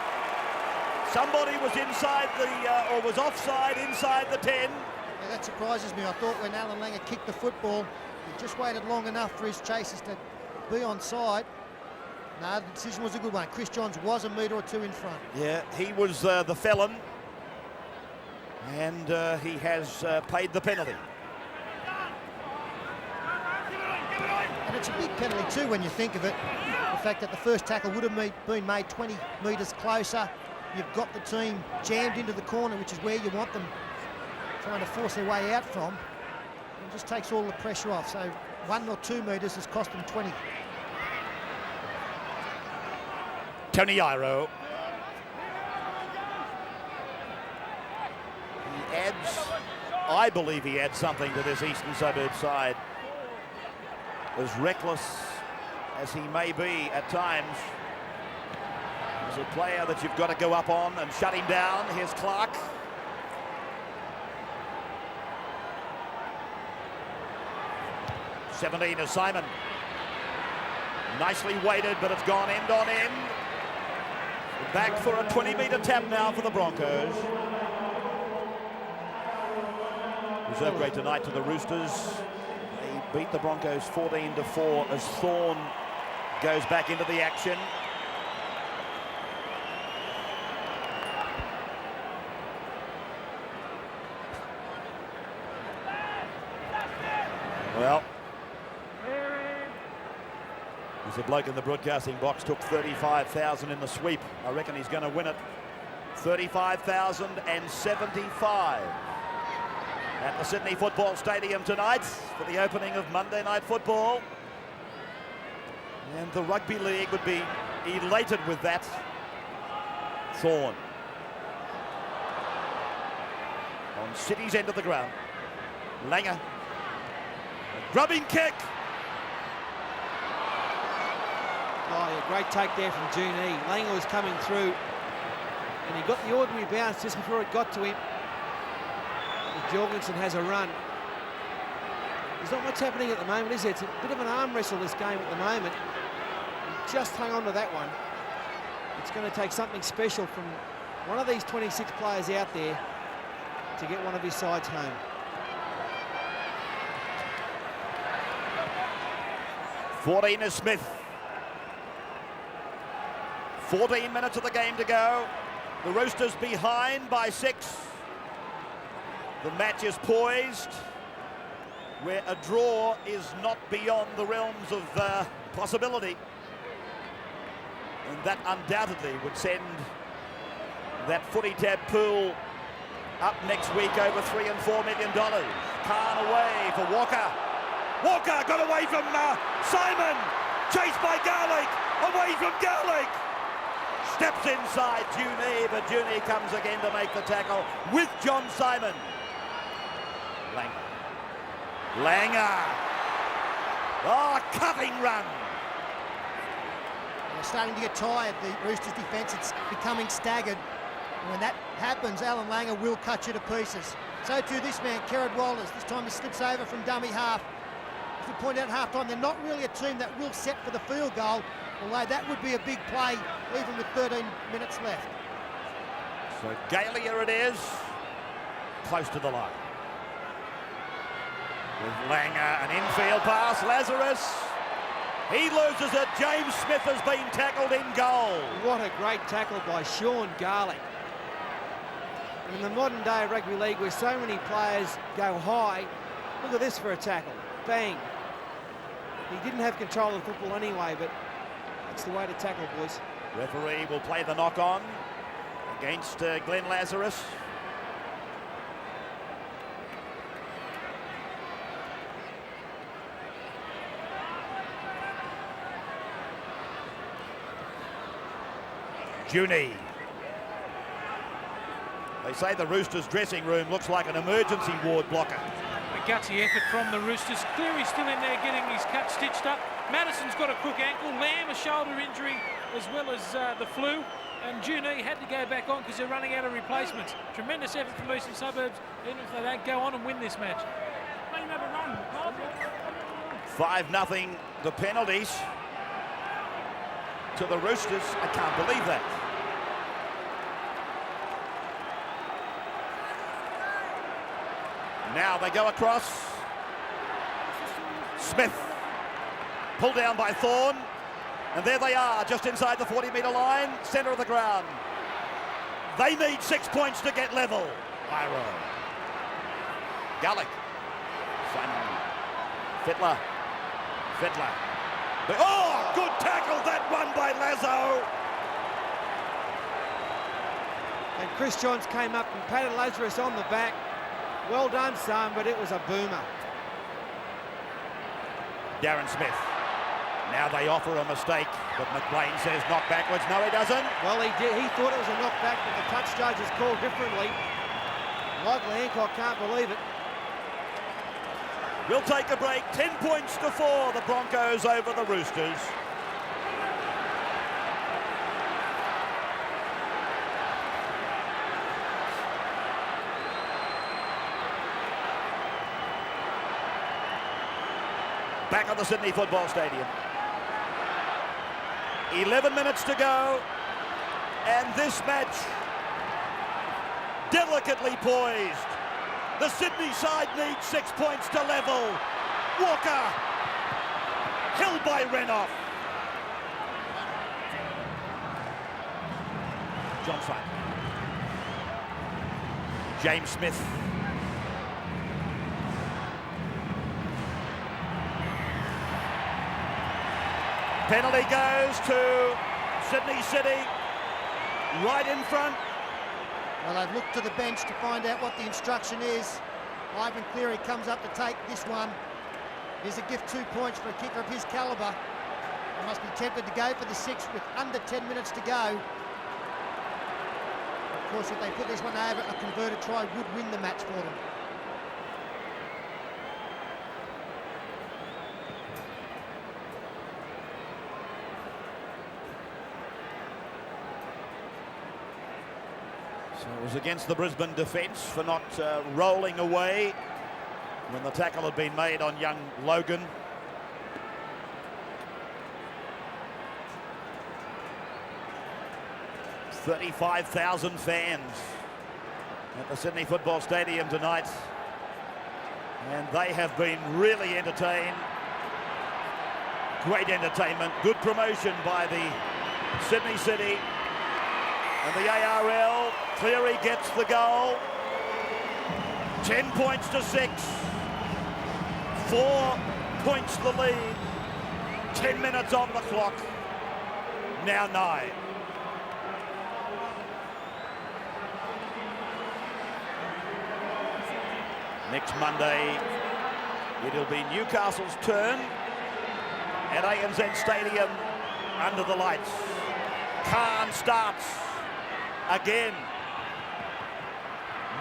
Somebody was inside the, or was offside inside the 10. Yeah, that surprises me. I thought when Allan Langer kicked the football, he just waited long enough for his chasers to be onside. No, the decision was a good one. Chris Johns was a metre or 2 in front. Yeah, he was the felon, and he has paid the penalty. And it's a big penalty too when you think of it. The fact that the first tackle would have been made 20 metres closer. You've got the team jammed into the corner, which is where you want them trying to force their way out from. It just takes all the pressure off. So 1 or 2 metres has cost them 20. Tony Iro. He adds, I believe he adds something to this Eastern Suburb side. As reckless as he may be at times, he's a player that you've got to go up on and shut him down. Here's Clark. '17 is Simon. Nicely weighted, but it's gone end on end. Back for a 20-metre tap now for the Broncos. Reserve grade tonight to the Roosters. They beat the Broncos 14-4 as Thorne goes back into the action. Well, there's a bloke in the broadcasting box, took 35,000 in the sweep. I reckon he's going to win it. 35,075 at the Sydney Football Stadium tonight for the opening of Monday Night Football. And the Rugby League would be elated with that. Thorne on City's end of the ground. Langer. A grubbing kick. Oh, yeah, great take there from Junie. Langer was coming through, and he got the ordinary bounce just before it got to him. And Jorgensen has a run. There's not much happening at the moment, is there? It's a bit of an arm wrestle, this game at the moment. He just hung on to that one. It's going to take something special from one of these 26 players out there to get one of his sides home. '14 is Smith. 14 minutes of the game to go. The Roosters behind by 6. The match is poised, where a draw is not beyond the realms of possibility. And that undoubtedly would send that footy tab pool up next week over $3 and $4 million. Khan away for Walker. Walker got away from Simon. Chased by Garlick. Away from Garlick. Steps inside Junie, but Junie comes again to make the tackle with John Simon. Langer. Oh, cutting run. They're starting to get tired, the Roosters defence. It's becoming staggered. And when that happens, Allan Langer will cut you to pieces. So too this man, Kerrod Walters. This time he slips over from dummy half. As we pointed out at half-time, they're not really a team that will set for the field goal, although that would be a big play, even with 13 minutes left. So Galia it is, close to the line. With Langer, an infield pass, Lazarus. He loses it. James Smith has been tackled in goal. What a great tackle by Sean Garlick. In the modern day of rugby league where so many players go high, look at this for a tackle. Bang. He didn't have control of the football anyway, but that's the way to tackle, boys. Referee will play the knock-on against Glenn Lazarus. Juni. They say the Roosters dressing room looks like an emergency ward blocker. A gutsy effort from the Roosters. Cleary's still in there getting his cut stitched up. Madison's got a crook ankle. Lamb a shoulder injury as well as the flu. And Juni had to go back on because they're running out of replacements. Tremendous effort from Eastern Suburbs, even if they don't go on and win this match. 5-0 the penalties to the Roosters. I can't believe that. Now they go across. Smith pulled down by Thorne. And there they are, just inside the 40-metre line, centre of the ground. They need 6 points to get level. Iro. Gallic. Simon. Fittler. Oh, good tackle, that one by Lazo. And Chris Johns came up and patted Lazarus on the back. Well done, son, but it was a boomer. Darren Smith. Now they offer a mistake, but McLean says knock backwards. No, he doesn't. Well, he did. He thought it was a knockback, but the touch judge has called differently. Michael Hancock can't believe it. We'll take a break. 10 points to 4, the Broncos over the Roosters. Back on the Sydney Football Stadium. 11 minutes to go, and this match delicately poised. The Sydney side needs 6 points to level. Walker, held by Renoff. Johnson. James Smith. Penalty goes to Sydney City, right in front. Well, they've looked to the bench to find out what the instruction is. Ivan Cleary comes up to take this one. Here's a gift 2 points for a kicker of his calibre. They must be tempted to go for the 6 with under 10 minutes to go. Of course, if they put this one over, a converted try would win the match for them. So it was against the Brisbane defence for not rolling away when the tackle had been made on young Logan. $35,000 fans at the Sydney Football Stadium tonight, and they have been really entertained. Great entertainment, good promotion by the Sydney City and the ARL. Cleary gets the goal. 10 points to 6. 4 points the lead. 10 minutes on the clock. Now 9. Next Monday, it'll be Newcastle's turn at ANZ Stadium under the lights. Khan starts again.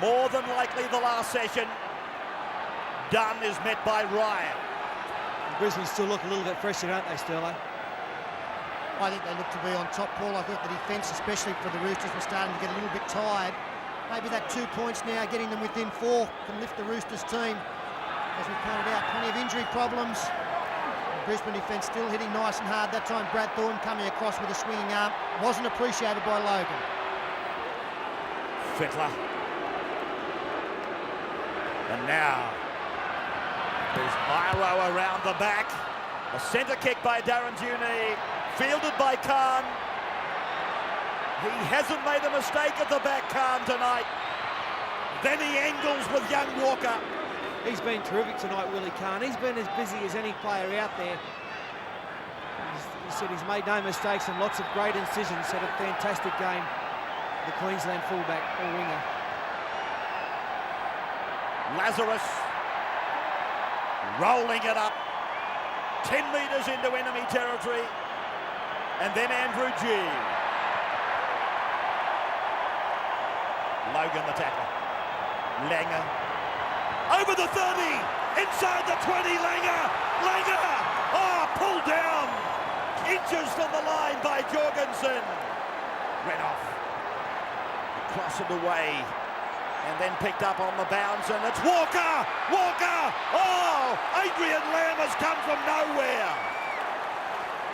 More than likely the last session. Dunn is met by Ryan. Brisbane still look a little bit fresher, don't they, Sterlo? I think they look to be on top, Paul. I thought the defence, especially for the Roosters, was starting to get a little bit tired. Maybe that 2 points now, getting them within 4, can lift the Roosters team. As we pointed out, plenty of injury problems. The Brisbane defence still hitting nice and hard. That time Brad Thorne coming across with a swinging arm. Wasn't appreciated by Logan. Fittler. And now there's Iro around the back. A centre kick by Darren Juni, fielded by Khan. He hasn't made a mistake at the back, Khan, tonight. Then he angles with young Walker. He's been terrific tonight, Willie Kahn. He's been as busy as any player out there. He said he's made no mistakes and lots of great incisions. Had a fantastic game, the Queensland fullback or winger. Lazarus rolling it up 10 metres into enemy territory, and then Andrew G. Logan the tackle. Langer over the 30, inside the 20. Langer, pulled down inches from the line by Jorgensen. Ran off, cross it away, and then picked up on the bounce, and it's Walker! Oh, Adrian Lamb has come from nowhere.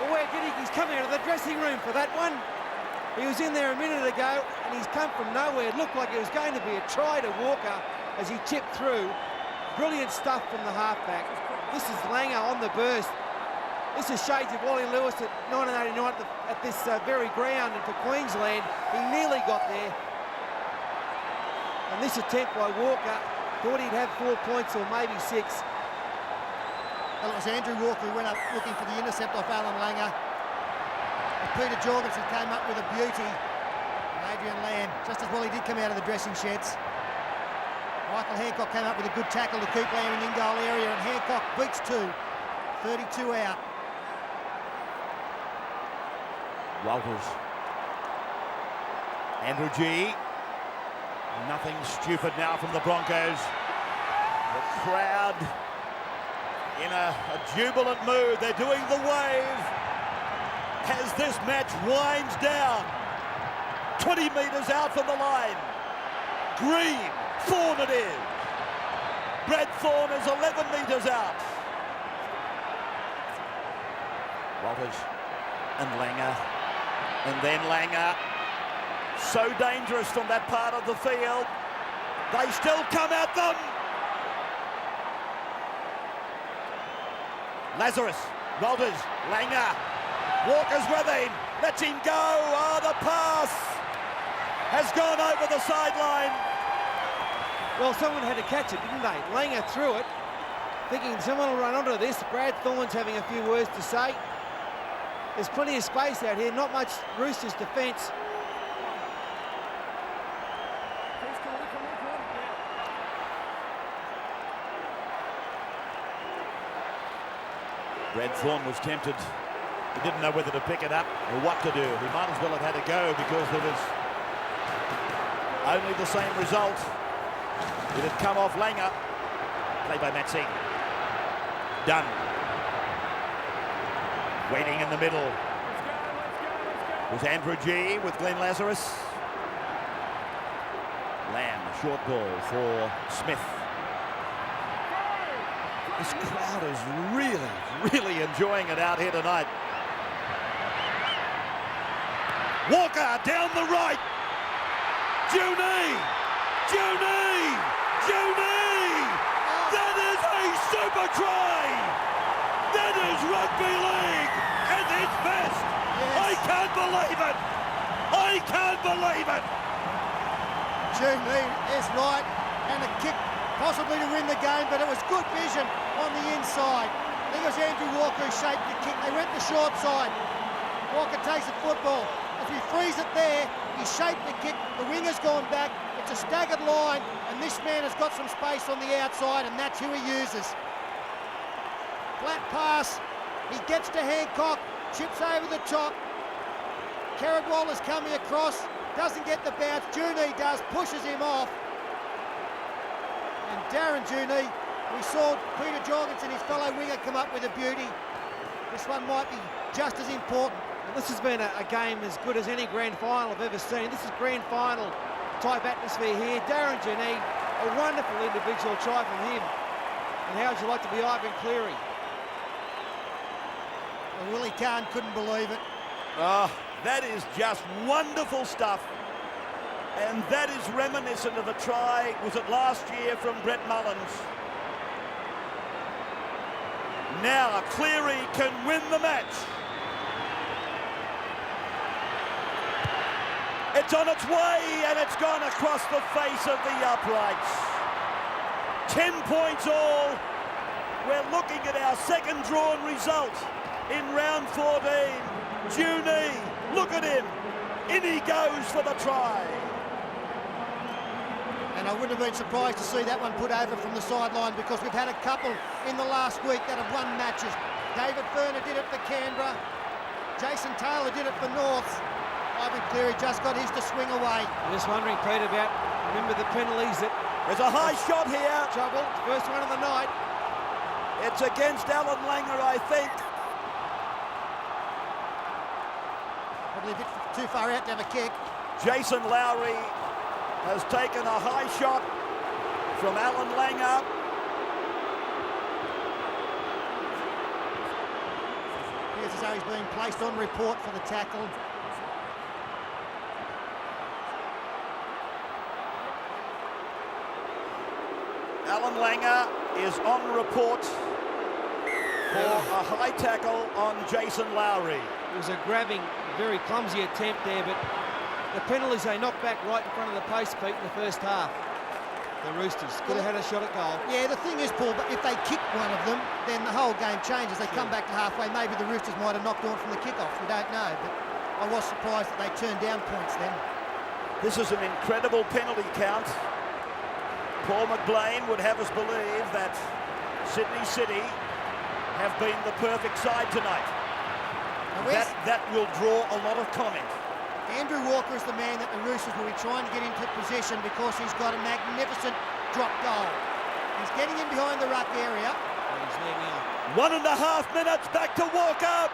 Well, where did he? He's coming out of the dressing room for that one. He was in there a minute ago, and he's come from nowhere. It looked like it was going to be a try to Walker as he chipped through. Brilliant stuff from the halfback. This is Langer on the burst. This is shades of Wally Lewis at 1989 at this very ground, and for Queensland, he nearly got there. And this attempt by Walker, thought he'd have 4 points or maybe 6. Well, it was Andrew Walker who went up looking for the intercept off Allan Langer. And Peter Jorgensen came up with a beauty. And Adrian Lamb, just as well he did come out of the dressing sheds. Michael Hancock came up with a good tackle to keep Lamb in the in-goal area, and Hancock beats 2. 32 out. Walters. Andrew G. Nothing stupid now from the Broncos. The crowd in a jubilant mood. They're doing the wave as this match winds down. 20 metres out from the line. Green, Thorne it is. Brad Thorne is 11 metres out. Walters and Langer. And then Langer. So dangerous from that part of the field. They still come at them. Lazarus, Walters, Langer. Walker's with him. Lets him go. Oh, the pass has gone over the sideline. Well, someone had to catch it, didn't they? Langer threw it, thinking someone will run onto this. Brad Thorne's having a few words to say. There's plenty of space out here, not much Roosters defence. Brad Thorne was tempted. He didn't know whether to pick it up or what to do. He might as well have had to go because there was only the same result. It had come off Langer. Played by Matt Singh. Done. Waiting in the middle was Andrew G with Glenn Lazarus. Lamb, a short ball for Smith. This crowd is really enjoying it out here tonight. Walker down the right. Juni! That is a super try! That is rugby league at its best! Yes. I can't believe it! Juni is right, and a kick possibly to win the game, but it was good vision on the inside. I think it was Andrew Walker who shaped the kick. They went the short side. Walker takes the football. If he frees it there, he shaped the kick. The winger's gone back. It's a staggered line, and this man has got some space on the outside, and that's who he uses. Flat pass. He gets to Hancock, chips over the top. Carradwaller's coming across, doesn't get the bounce. Juni does, pushes him off. And Darren Juni, we saw Peter Jorgensen, his fellow winger, come up with a beauty. This one might be just as important. Well, this has been a game as good as any grand final I've ever seen. This is grand final type atmosphere here. Darren Juni, a wonderful individual try from him. And how would you like to be Ivan Cleary? Well, Willie Kahn couldn't believe it. Oh, that is just wonderful stuff. And that is reminiscent of a try, was it last year, from Brett Mullins. Now Cleary can win the match. It's on its way, and it's gone across the face of the uprights. 10 points all. We're looking at our second drawn result in round 14. Junie, look at him. In he goes for the try. And I wouldn't have been surprised to see that one put over from the sideline, because we've had a couple in the last week that have won matches. David Furner did it for Canberra. Jason Taylor did it for North. Ivan Cleary just got his to swing away. I'm just wondering, Pete, about, remember the penalties that There's a high shot here. trouble. First one of the night. It's against Allan Langer, I think. Probably a bit too far out to have a kick. Jason Lowry has taken a high shot from Allan Langer. Appears as though he's being placed on report for the tackle. Allan Langer is on report for a high tackle on Jason Lowry. It was a grabbing, very clumsy attempt there, but the penalties they knocked back right in front of the post, Pete, in the first half. The Roosters could have had a shot at goal. Yeah, the thing is, Paul, but if they kick one of them, then the whole game changes. They come back to halfway. Maybe the Roosters might have knocked on from the kickoff. We don't know, but I was surprised that they turned down points then. This is an incredible penalty count. Paul McBlain would have us believe that Sydney City have been the perfect side tonight. That will draw a lot of comment. Andrew Walker is the man that the Roosters will be trying to get into position, because he's got a magnificent drop goal. He's getting in behind the ruck area. He's there now. 1.5 minutes, back to Walker.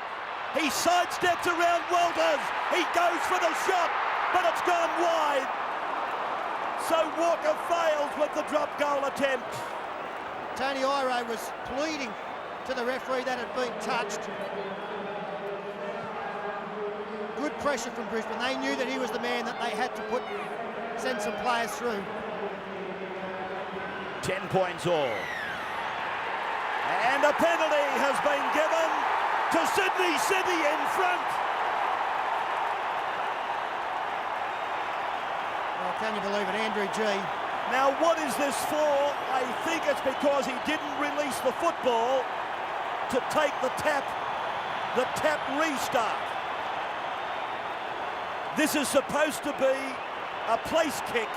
He sidesteps around Walters. He goes for the shot, but it's gone wide. So Walker fails with the drop goal attempt. Tony Iro was pleading to the referee that had been touched. Good pressure from Brisbane. They knew that he was the man that they had to send some players through. 10 points all. And a penalty has been given to Sydney City in front. Well, can you believe it, Andrew G? Now, what is this for? I think it's because he didn't release the football to take the tap restart. This is supposed to be a place kick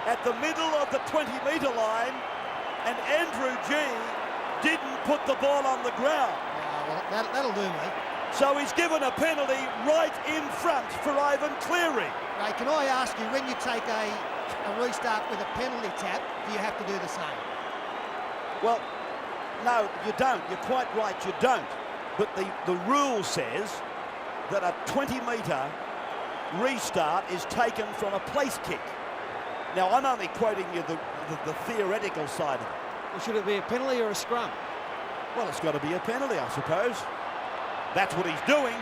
at the middle of the 20-metre line, and Andrew G didn't put the ball on the ground. Well, that'll do, mate. So he's given a penalty right in front for Ivan Cleary. Ray, can I ask you, when you take a restart with a penalty tap, do you have to do the same? Well, no, you don't. You're quite right, you don't. But the rule says that a 20-metre restart is taken from a place kick. Now, I'm only quoting you the theoretical side of it. Well, should it be a penalty or a scrum? Well, it's got to be a penalty, I suppose. That's what he's doing.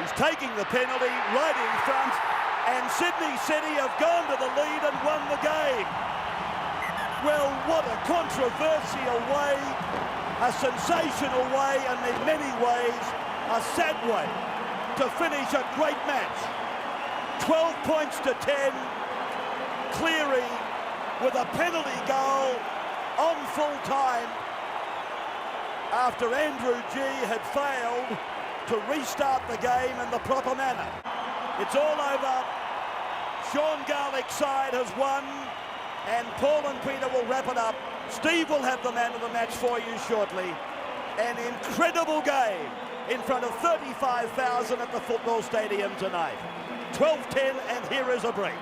He's taking the penalty right in front, and Sydney City have gone to the lead and won the game. Well, what a controversial way, a sensational way, and in many ways, a sad way to finish a great match. 12 points to 10. Cleary with a penalty goal on full time after Andrew G had failed to restart the game in the proper manner. It's all over. Sean Garlick's side has won, and Paul and Peter will wrap it up. Steve will have the man of the match for you shortly. An incredible game in front of 35,000 at the football stadium tonight. 12-10, and here is a break.